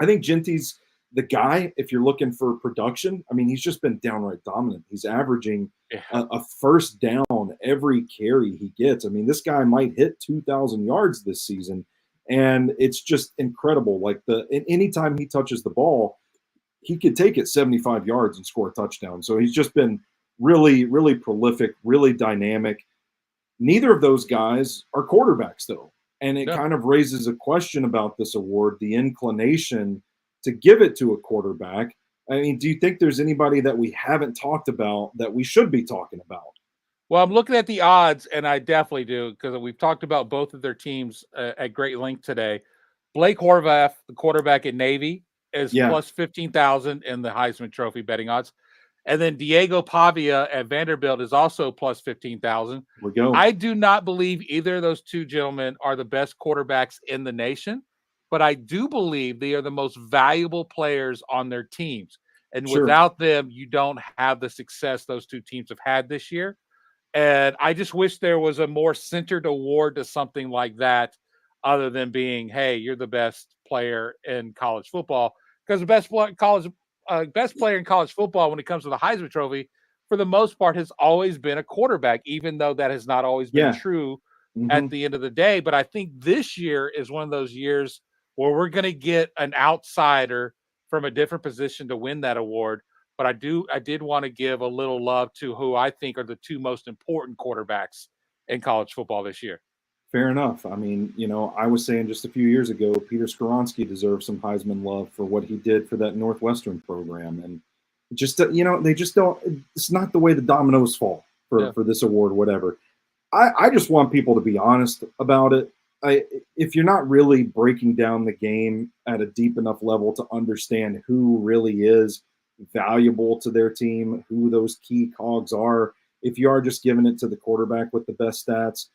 S2: I think Genty's the guy, if you're looking for production. I mean, he's just been downright dominant. He's averaging a first down every carry he gets. I mean, this guy might hit 2,000 yards this season, and it's just incredible. Like anytime he touches the ball, he could take it 75 yards and score a touchdown. So he's just been really, really prolific, really dynamic. Neither of those guys are quarterbacks, though. And it kind of raises a question about this award, the inclination to give it to a quarterback. I mean, do you think there's anybody that we haven't talked about that we should be talking about?
S3: Well, I'm looking at the odds, and I definitely do, because we've talked about both of their teams at great length today. Blake Horvath, the quarterback at Navy, is plus 15,000 in the Heisman Trophy betting odds. And then Diego Pavia at Vanderbilt is also plus 15,000.
S2: We go.
S3: I do not believe either of those 2 gentlemen are the best quarterbacks in the nation, but I do believe they are the most valuable players on their teams. And without them, you don't have the success those 2 teams have had this year. And I just wish there was a more centered award to something like that, other than being, hey, you're the best player in college football. Because the best player in college football when it comes to the Heisman Trophy, for the most part, has always been a quarterback, even though that has not always been true at the end of the day. But I think this year is one of those years where we're going to get an outsider from a different position to win that award. But I did want to give a little love to who I think are the 2 most important quarterbacks in college football this year.
S2: Fair enough. I mean, I was saying just a few years ago, Peter Skoronski deserves some Heisman love for what he did for that Northwestern program. And just, they just don't, it's not the way the dominoes fall for this award, whatever. I just want people to be honest about it. If you're not really breaking down the game at a deep enough level to understand who really is valuable to their team, who those key cogs are, if you are just giving it to the quarterback with the best stats,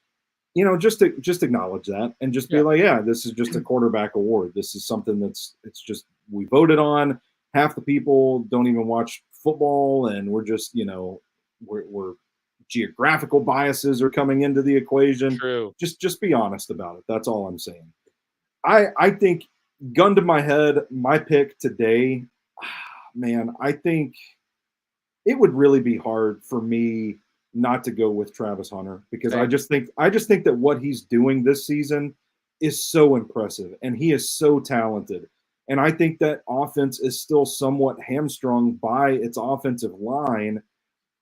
S2: just acknowledge that and just be like, this is just a quarterback award. This is something it's just, we voted on. Half the people don't even watch football, and we're just, we're geographical biases are coming into the equation.
S3: True.
S2: Just be honest about it. That's all I'm saying. I think, gun to my head, my pick today, man, I think it would really be hard for me not to go with Travis Hunter, because I just think that what he's doing this season is so impressive, and he is so talented. And I think that offense is still somewhat hamstrung by its offensive line,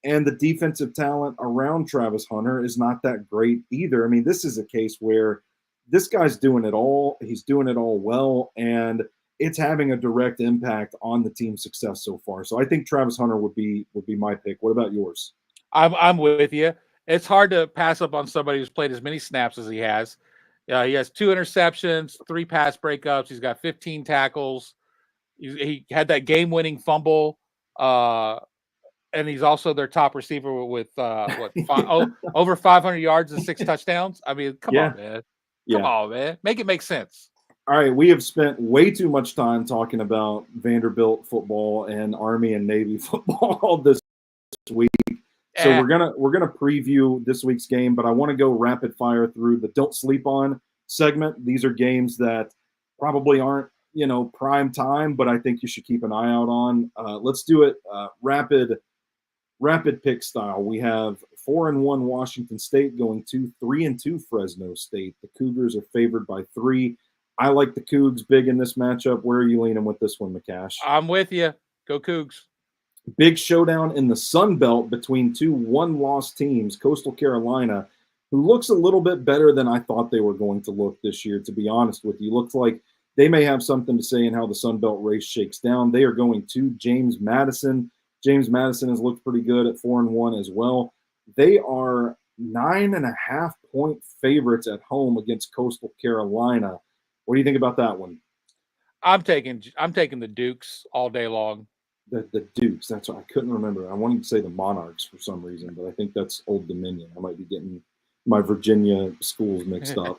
S2: and the defensive talent around Travis Hunter is not that great either. I mean, this is a case where this guy's doing it all. He's doing it all well, and it's having a direct impact on the team's success so far. So I think Travis Hunter would be my pick. What about yours?
S3: I'm with you. It's hard to pass up on somebody who's played as many snaps as he has. He has 2 interceptions, 3 pass breakups. He's got 15 tackles. He had that game-winning fumble, and he's also their top receiver with over 500 yards and 6 touchdowns. I mean, come on, man. Come on, man. Make it make sense.
S2: All right, we have spent way too much time talking about Vanderbilt football and Army and Navy football this week. So we're gonna preview this week's game, but I want to go rapid fire through the "Don't Sleep On" segment. These are games that probably aren't prime time, but I think you should keep an eye out on. Let's do it rapid pick style. We have 4-1 Washington State going to 3-2 Fresno State. The Cougars are favored by 3. I like the Cougs big in this matchup. Where are you leaning with this one, McCash?
S3: I'm with you. Go Cougs.
S2: Big showdown in the Sun Belt between two one-loss teams, Coastal Carolina, who looks a little bit better than I thought they were going to look this year, to be honest with you. Looks like they may have something to say in how the Sun Belt race shakes down. They are going to James Madison. James Madison has looked pretty good at 4-1 as well. They are 9.5-point favorites at home against Coastal Carolina. What do you think about that one?
S3: I'm taking the Dukes all day long.
S2: The Dukes. That's what I couldn't remember. I wanted to say the Monarchs for some reason, but I think that's Old Dominion. I might be getting my Virginia schools mixed up.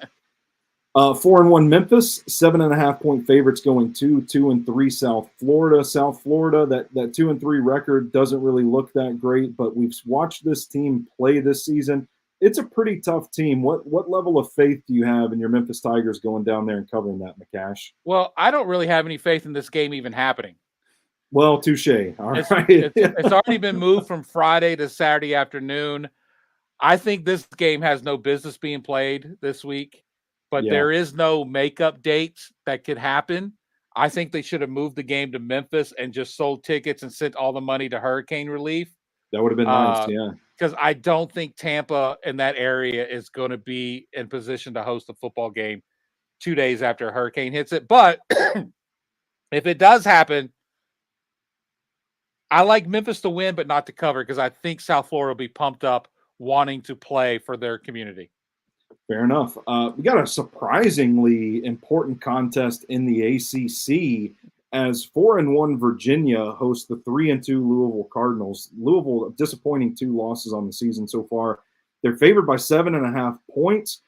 S2: 4-1 Memphis, 7.5-point favorites going to 2-3 South Florida. South Florida, that 2-3 record doesn't really look that great, but we've watched this team play this season. It's a pretty tough team. What level of faith do you have in your Memphis Tigers going down there and covering that, McCash?
S3: Well, I don't really have any faith in this game even happening.
S2: Well, touche. All right.
S3: It's already been moved from Friday to Saturday afternoon. I think this game has no business being played this week, but there is no makeup dates that could happen. I think they should have moved the game to Memphis and just sold tickets and sent all the money to hurricane relief.
S2: That would have been nice, yeah.
S3: Because I don't think Tampa in that area is going to be in position to host a football game 2 days after a hurricane hits it. But if it does happen, I like Memphis to win, but not to cover, because I think South Florida will be pumped up wanting to play for their community.
S2: Fair enough. We got a surprisingly important contest in the ACC as 4-1 Virginia hosts the 3-2 Louisville Cardinals. Louisville, disappointing 2 losses on the season so far. They're favored by 7.5 points.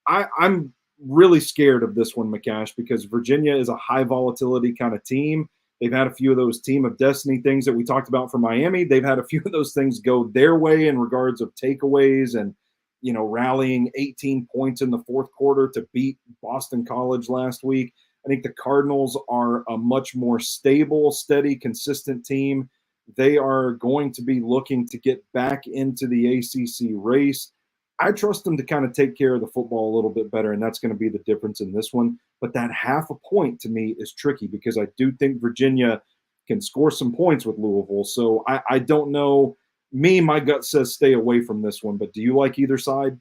S2: I'm really scared of this one, McCash, because Virginia is a high volatility kind of team. They've had a few of those team of destiny things that we talked about for Miami. They've had a few of those things go their way in regards of takeaways and, rallying 18 points in the fourth quarter to beat Boston College last week. I think the Cardinals are a much more stable, steady, consistent team. They are going to be looking to get back into the ACC race. I trust them to kind of take care of the football a little bit better, and that's going to be the difference in this one. But that 0.5 point to me is tricky because I do think Virginia can score some points with Louisville. So I don't know. My gut says stay away from this one, but do you like either side?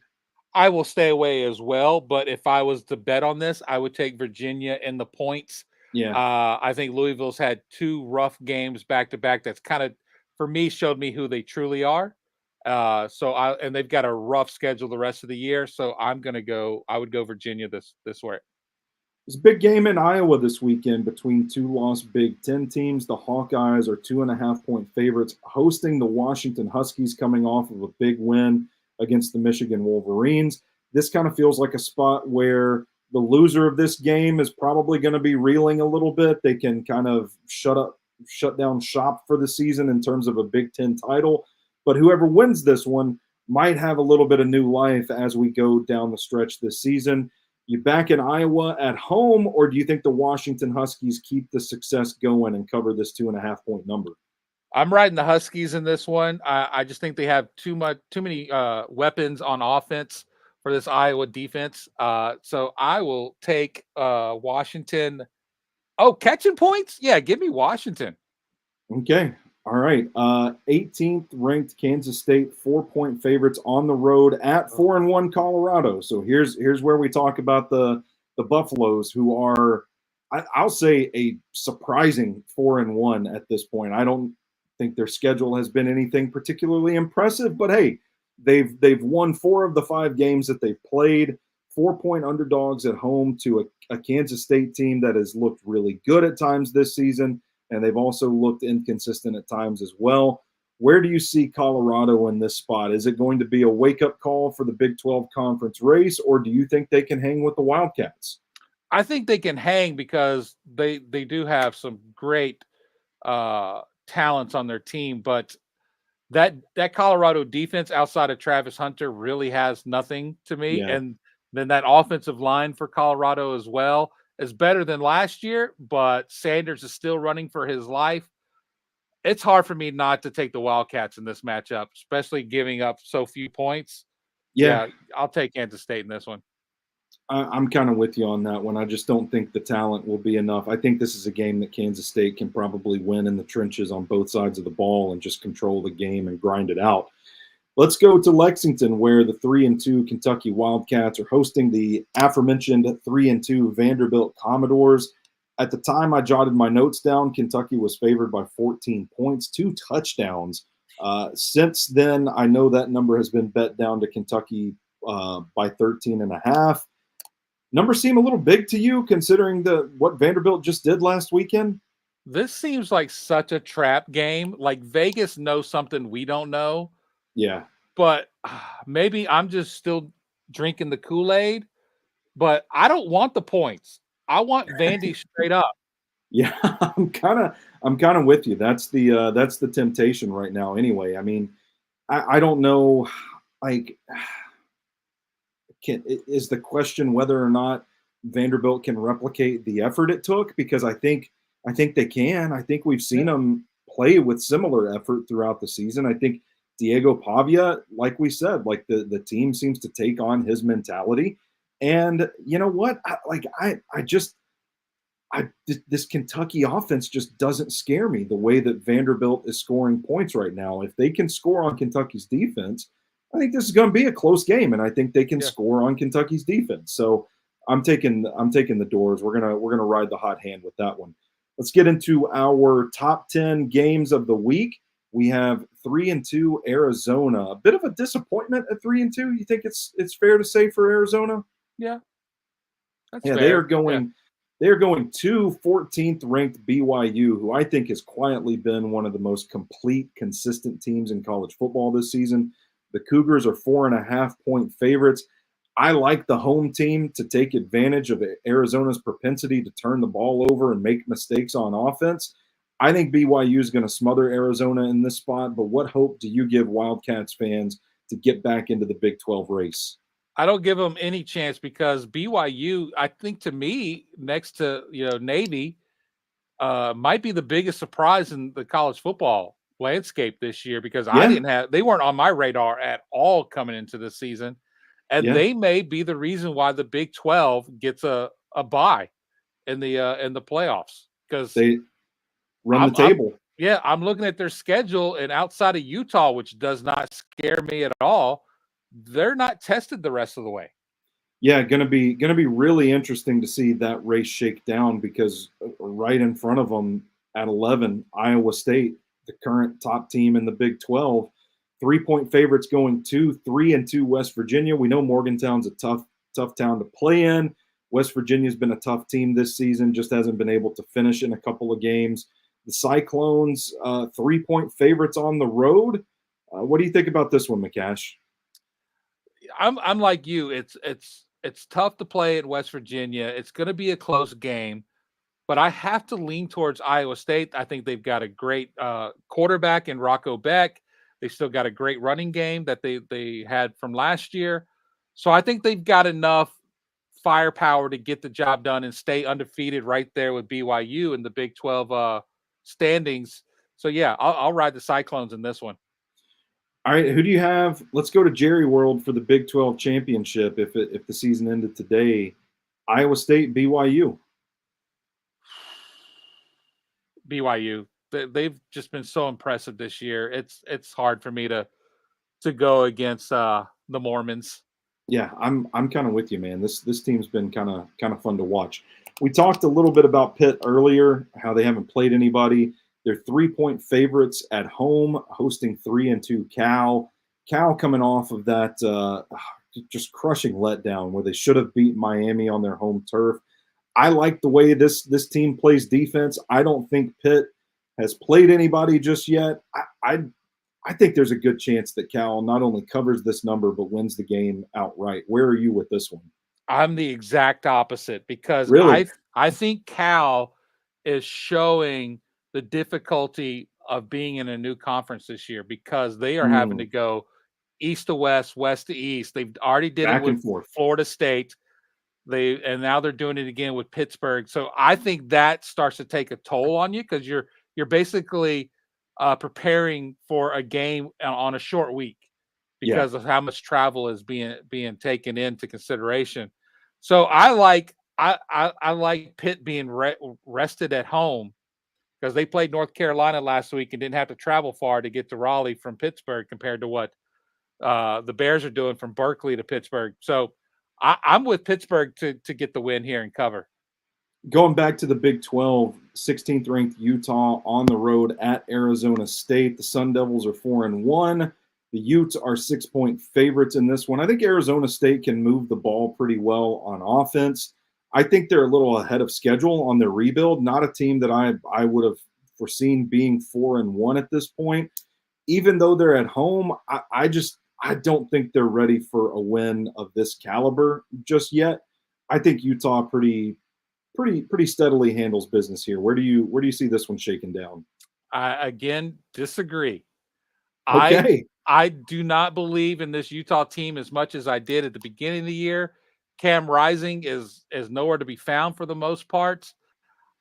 S3: I will stay away as well, but if I was to bet on this, I would take Virginia in the points.
S2: Yeah.
S3: I think Louisville's had 2 rough games back-to-back that's kind of, for me, showed me who they truly are. And they've got a rough schedule the rest of the year, so I would go Virginia this way.
S2: It's a big game in Iowa this weekend between 2 lost Big Ten teams. The Hawkeyes are 2.5-point favorites, hosting the Washington Huskies coming off of a big win against the Michigan Wolverines. This kind of feels like a spot where the loser of this game is probably going to be reeling a little bit. They can kind of shut down shop for the season in terms of a Big Ten title. But whoever wins this one might have a little bit of new life as we go down the stretch this season. You back in Iowa at home, or do you think the Washington Huskies keep the success going and cover this 2.5-point number?
S3: I'm riding the Huskies in this one. I just think they have too many weapons on offense for this Iowa defense. So I will take Washington. Oh, catching points? Yeah, give me Washington.
S2: Okay. All right. 18th ranked Kansas State, 4-point favorites on the road at 4-1 Colorado. So here's where we talk about the Buffaloes, who are, I'll say, a surprising 4-1 at this point. I don't think their schedule has been anything particularly impressive, but hey, they've won 4 of the 5 games that they've played. 4-point underdogs at home to a Kansas State team that has looked really good at times this season. And they've also looked inconsistent at times as well. Where do you see Colorado in this spot? Is it going to be a wake-up call for the Big 12 conference race, or do you think they can hang with the Wildcats?
S3: I think they can hang because they do have some great talents on their team, but that Colorado defense outside of Travis Hunter really has nothing to me. Yeah. And then that offensive line for Colorado as well. is better than last year, but Sanders is still running for his life. It's hard for me not to take the Wildcats in this matchup, especially giving up so few points. Yeah, I'll take Kansas State in this one.
S2: I'm kind of with you on that one. I just don't think the talent will be enough. I think this is a game that Kansas State can probably win in the trenches on both sides of the ball and just control the game and grind it out. Let's go to Lexington, where the 3-2 Kentucky Wildcats are hosting the aforementioned 3-2 Vanderbilt Commodores. At the time I jotted my notes down, Kentucky was favored by 14 points, 2 touchdowns. Since then, I know that number has been bet down to Kentucky by 13.5. Numbers seem a little big to you, considering what Vanderbilt just did last weekend?
S3: This seems like such a trap game. Like Vegas knows something we don't know.
S2: Yeah.
S3: But maybe I'm just still drinking the Kool-Aid. But I don't want the points. I want Vandy straight up.
S2: Yeah, I'm kind of with you. That's the temptation right now. Anyway, I mean, I don't know. Like, is the question whether or not Vanderbilt can replicate the effort it took? Because I think they can. I think we've seen them play with similar effort throughout the season. I think Diego Pavia, like we said, like the team seems to take on his mentality. And you know what? This Kentucky offense just doesn't scare me the way that Vanderbilt is scoring points right now. If they can score on Kentucky's defense, I think this is going to be a close game, and I think they can score on Kentucky's defense. So I'm taking the Doors. We're gonna ride the hot hand with that one. Let's get into our top 10 games of the week. We have 3-2 Arizona. A bit of a disappointment at 3-2. You think it's fair to say for Arizona?
S3: Yeah, that's
S2: fair. They are going to 14th ranked BYU, who I think has quietly been one of the most complete, consistent teams in college football this season. The Cougars are 4.5-point favorites. I like the home team to take advantage of Arizona's propensity to turn the ball over and make mistakes on offense. I think BYU is going to smother Arizona in this spot, but what hope do you give Wildcats fans to get back into the Big 12 race?
S3: I don't give them any chance because BYU, I think to me, next to Navy, might be the biggest surprise in the college football landscape this year because they weren't on my radar at all coming into the season, and they may be the reason why the Big 12 gets a bye in the playoffs because
S2: they run the table.
S3: I'm looking at their schedule, and outside of Utah, which does not scare me at all, they're not tested the rest of the way.
S2: Yeah, gonna be really interesting to see that race shake down because right in front of them at 11, Iowa State, the current top team in the Big 12, 3-point favorites going to 3-2 West Virginia. We know Morgantown's a tough town to play in. West Virginia's been a tough team this season, just hasn't been able to finish in a couple of games. The Cyclones, 3-point favorites on the road. What do you think about this one, McCash?
S3: I'm like you. It's tough to play at West Virginia. It's going to be a close game, but I have to lean towards Iowa State. I think they've got a great quarterback in Rocco Beck. They still got a great running game that they had from last year. So I think they've got enough firepower to get the job done and stay undefeated right there with BYU in the Big 12 standings. So yeah, I'll ride the Cyclones in this one.
S2: All right, who do you have? Let's go to Jerry World for the Big 12 championship. If the season ended today, Iowa State, BYU.
S3: BYU. They've just been so impressive this year. It's hard for me to go against the Mormons.
S2: Yeah, I'm kind of with you, man. This team's been kind of fun to watch. We talked a little bit about Pitt earlier, how they haven't played anybody. They're 3-point favorites at home, hosting 3-2 Cal. Cal coming off of that just crushing letdown where they should have beat Miami on their home turf. I like the way this team plays defense. I don't think Pitt has played anybody just yet. I think there's a good chance that Cal not only covers this number but wins the game outright. Where are you with this one?
S3: I'm the exact opposite because
S2: really?
S3: I think Cal is showing the difficulty of being in a new conference this year because they are having to go east to west, west to east. They've already did
S2: back
S3: it with Florida State. And now they're doing it again with Pittsburgh. So I think that starts to take a toll on you because you're basically preparing for a game on a short week because of how much travel is being taken into consideration. So I like Pitt being rested at home because they played North Carolina last week and didn't have to travel far to get to Raleigh from Pittsburgh compared to what the Bears are doing from Berkeley to Pittsburgh. So I'm with Pittsburgh to get the win here and cover.
S2: Going back to the Big 12, 16th ranked Utah on the road at Arizona State. The Sun Devils are 4-1. The Utes are 6-point favorites in this one. I think Arizona State can move the ball pretty well on offense. I think they're a little ahead of schedule on their rebuild. Not a team that I would have foreseen being 4-1 at this point. Even though they're at home, I don't think they're ready for a win of this caliber just yet. I think Utah pretty steadily handles business here. Where do you see this one shaking down?
S3: I again disagree.
S2: Okay.
S3: I do not believe in this Utah team as much as I did at the beginning of the year. Cam Rising is nowhere to be found for the most part.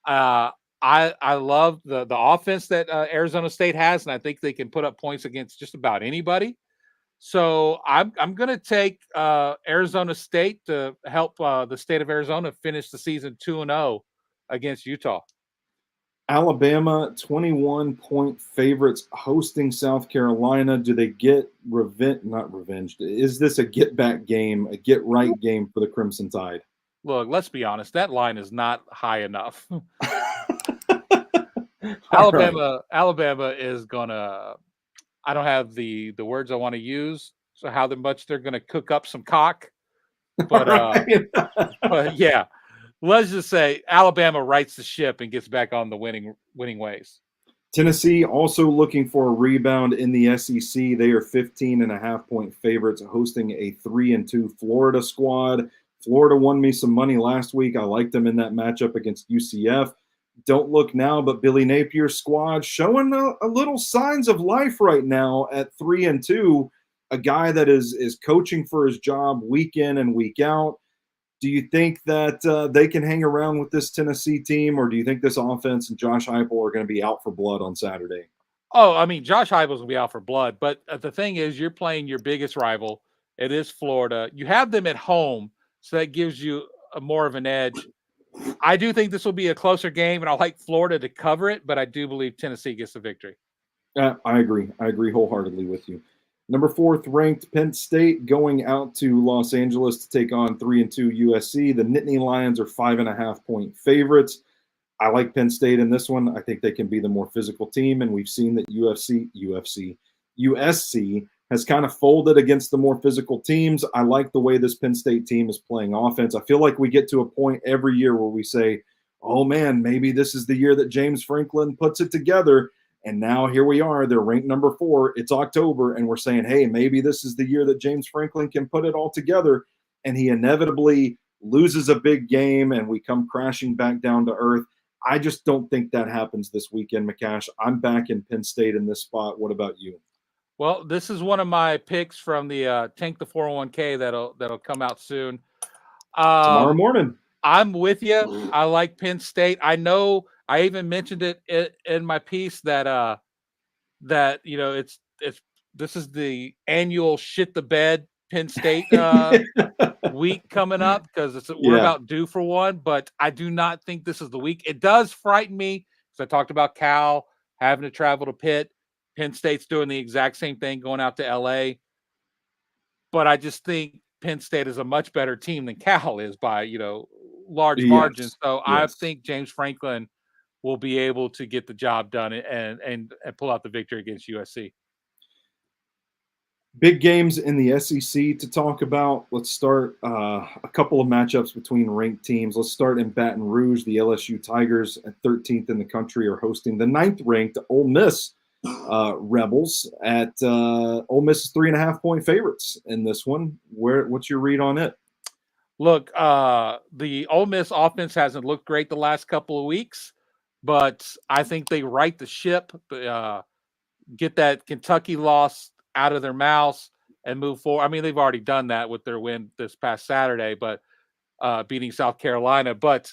S3: I love the offense that Arizona State has, and I think they can put up points against just about anybody. So I'm going to take Arizona State to help the state of Arizona finish the season 2-0 against Utah.
S2: Alabama, 21-point favorites hosting South Carolina. Do they get revenge? Not revenge. Is this a get-back game, a get-right game for the Crimson Tide?
S3: Look, let's be honest. That line is not high enough. Alabama is going to – I don't have the words I want to use, so how much they're going to cook up some cock. But, but yeah. Let's just say Alabama rights the ship and gets back on the winning ways.
S2: Tennessee also looking for a rebound in the SEC. They are 15.5-point favorites hosting a 3-2 Florida squad. Florida won me some money last week. I liked them in that matchup against UCF. Don't look now, but Billy Napier's squad showing a little signs of life right now at 3-2. A guy that is coaching for his job week in and week out. Do you think that they can hang around with this Tennessee team, or do you think this offense and Josh Heupel are going to be out for blood on Saturday?
S3: Oh, I mean, Josh Heupel's going to be out for blood. But the thing is, you're playing your biggest rival. It is Florida. You have them at home, so that gives you more of an edge. I do think this will be a closer game, and I like Florida to cover it, but I do believe Tennessee gets the victory.
S2: I agree. I agree wholeheartedly with you. Number 4th ranked Penn State going out to Los Angeles to take on 3-2 USC. The Nittany Lions are 5.5-point favorites. I like Penn State in this one. I think they can be the more physical team, and we've seen that USC has kind of folded against the more physical teams. I like the way this Penn State team is playing offense. I feel like we get to a point every year where we say, oh man, maybe this is the year that James Franklin puts it together. And now here we are. They're ranked number 4. It's October, and we're saying, hey, maybe this is the year that James Franklin can put it all together. And he inevitably loses a big game, and we come crashing back down to earth. I just don't think that happens this weekend, McCash. I'm back in Penn State in this spot. What about you?
S3: Well, this is one of my picks from the Tank the 401k that'll come out soon.
S2: Tomorrow morning.
S3: I'm with you. I like Penn State. I know I even mentioned it in my piece that this is the annual shit the bed Penn State week coming up because we're about due for one. But I do not think this is the week. It does frighten me because I talked about Cal having to travel to Pitt. Penn State's doing the exact same thing going out to LA. But I just think Penn State is a much better team than Cal is by large margins. So I think James Franklin will be able to get the job done and pull out the victory against USC.
S2: Big games in the SEC to talk about. Let's start a couple of matchups between ranked teams. Let's start in Baton Rouge. The LSU Tigers at 13th in the country are hosting the 9th ranked Ole Miss Rebels at Ole Miss is 3.5-point favorites in this one. What's your read on it?
S3: Look, the Ole Miss offense hasn't looked great the last couple of weeks, but I think they right the ship, get that Kentucky loss out of their mouths and move forward. I mean, they've already done that with their win this past Saturday, but beating South Carolina. But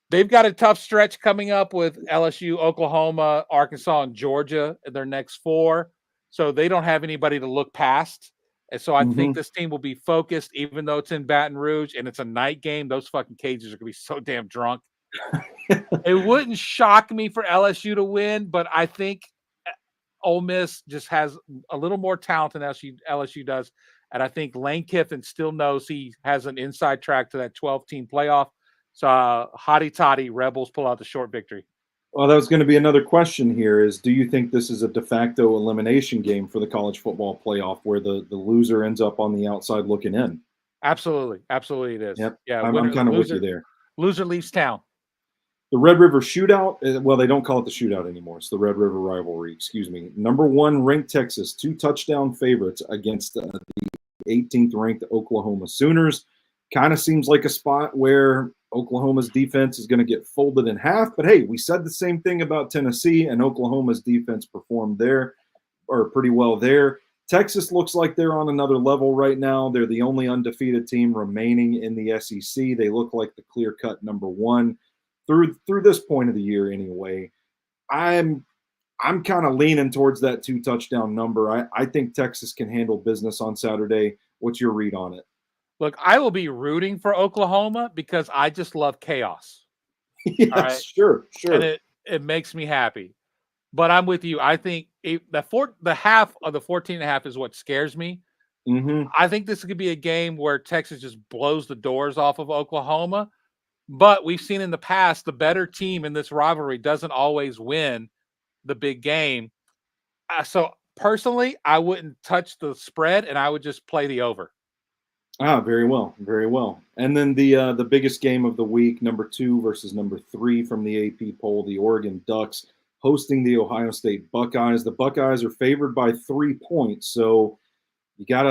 S3: they've got a tough stretch coming up with LSU, Oklahoma, Arkansas, and Georgia in their next 4. So they don't have anybody to look past. And so I think this team will be focused, even though it's in Baton Rouge and it's a night game. Those fucking cages are going to be so damn drunk. It wouldn't shock me for LSU to win, but I think Ole Miss just has a little more talent than LSU does. And I think Lane Kiffin still knows he has an inside track to that 12-team playoff. So hotty toddy, Rebels pull out the short victory.
S2: Well, that was going to be another question here is, do you think this is a de facto elimination game for the college football playoff where the loser ends up on the outside looking in?
S3: Absolutely. Absolutely it is.
S2: Yep.
S3: Yeah,
S2: I'm kind of with you there.
S3: Loser leaves town.
S2: The Red River Shootout, well, they don't call it the shootout anymore. It's the Red River Rivalry, excuse me. Number 1 ranked Texas, 2 touchdown favorites against the 18th ranked Oklahoma Sooners. Kind of seems like a spot where Oklahoma's defense is going to get folded in half. But hey, we said the same thing about Tennessee, and Oklahoma's defense performed there, or pretty well there. Texas looks like they're on another level right now. They're the only undefeated team remaining in the SEC. They look like the clear-cut number 1 through this point of the year anyway. I'm kind of leaning towards that 2 touchdown number. I think Texas can handle business on Saturday. What's your read on it?
S3: Look, I will be rooting for Oklahoma because I just love chaos.
S2: Yes, right? Sure.
S3: And it makes me happy. But I'm with you. I think the half of the 14.5 is what scares me. I think this could be a game where Texas just blows the doors off of Oklahoma. But we've seen in the past, the better team in this rivalry doesn't always win the big game. So personally, I wouldn't touch the spread, and I would just play the over.
S2: Very well. Very well. And then the biggest game of the week, number 2 versus number 3 from the AP poll, the Oregon Ducks hosting the Ohio State Buckeyes. The Buckeyes are favored by 3 points, so you got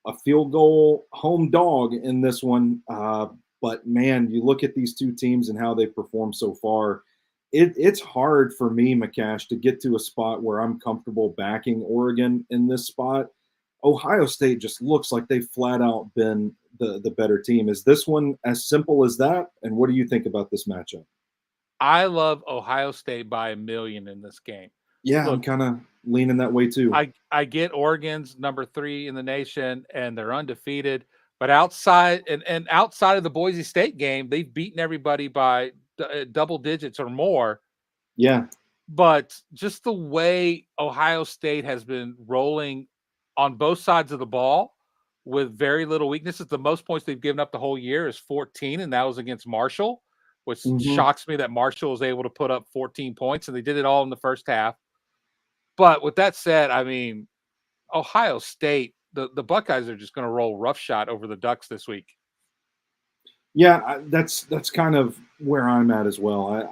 S2: a field goal home dog in this one. But, man, you look at these 2 teams and how they've performed so far. It's hard for me, McCash, to get to a spot where I'm comfortable backing Oregon in this spot. Ohio State just looks like they've flat out been the better team. Is this one as simple as that? And what do you think about this matchup?
S3: I love Ohio State by 1,000,000 in this game.
S2: Yeah, look, I'm kind of leaning that way too.
S3: I get Oregon's number 3 in the nation, and they're undefeated. But outside of the Boise State game, they've beaten everybody by double digits or more.
S2: Yeah.
S3: But just the way Ohio State has been rolling on both sides of the ball with very little weaknesses. The most points they've given up the whole year is 14, and that was against Marshall, which shocks me that Marshall was able to put up 14 points, and they did it all in the first half. But with that said, I mean, Ohio State, the Buckeyes are just going to roll roughshod over the Ducks this week.
S2: Yeah, that's kind of where I'm at as well.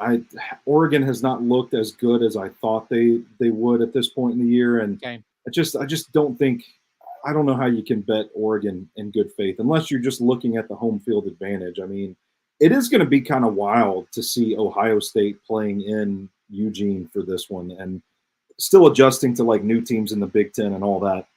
S2: Oregon has not looked as good as I thought they would at this point in the year, and I just don't think – I don't know how you can bet Oregon in good faith unless you're just looking at the home field advantage. I mean, it is going to be kind of wild to see Ohio State playing in Eugene for this one and still adjusting to like new teams in the Big Ten and all that.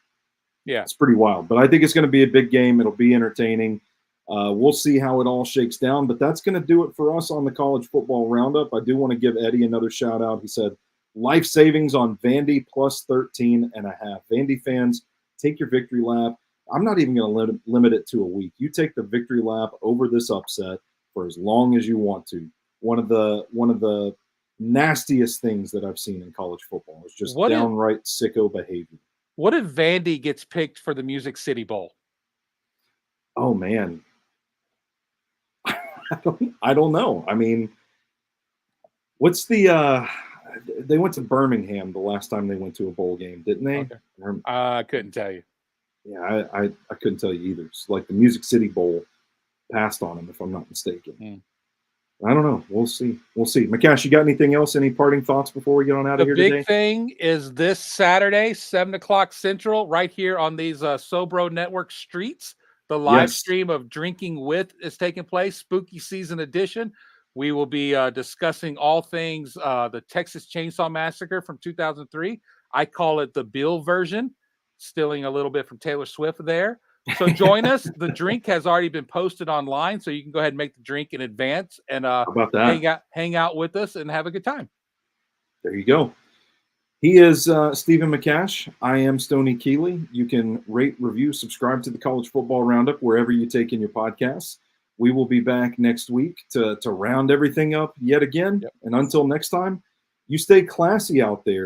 S3: Yeah,
S2: it's pretty wild. But I think it's going to be a big game. It'll be entertaining. We'll see how it all shakes down. But that's going to do it for us on the College Football Roundup. I do want to give Eddie another shout out. He said, life savings on Vandy plus 13.5. Vandy fans, take your victory lap. I'm not even going to limit it to a week. You take the victory lap over this upset for as long as you want to. One of the nastiest things that I've seen in college football is just downright sicko behavior.
S3: What if Vandy gets picked for the Music City Bowl?
S2: Oh man, I don't know. I mean, what's the? They went to Birmingham the last time they went to a bowl game, didn't they?
S3: Okay. I couldn't tell you.
S2: Yeah, I couldn't tell you either. It's like the Music City Bowl passed on them, if I'm not mistaken. I don't know. We'll see. McCash, you got anything else? Any parting thoughts before we get on out of here today?
S3: The big thing is this Saturday, 7 o'clock Central, right here on these Sobro Network streets. The live stream of Drinking With is taking place, Spooky Season Edition. We will be discussing all things the Texas Chainsaw Massacre from 2003. I call it the Bill version, stealing a little bit from Taylor Swift there. So join us. The drink has already been posted online, so you can go ahead and make the drink in advance and
S2: How about that?
S3: hang out with us and have a good time.
S2: There you go. He is Stephen McCash. I am Stoney Keeley. You can rate, review, subscribe to the College Football Roundup wherever you take in your podcasts. We will be back next week to round everything up yet again.
S3: Yep.
S2: And until next time, you stay classy out there.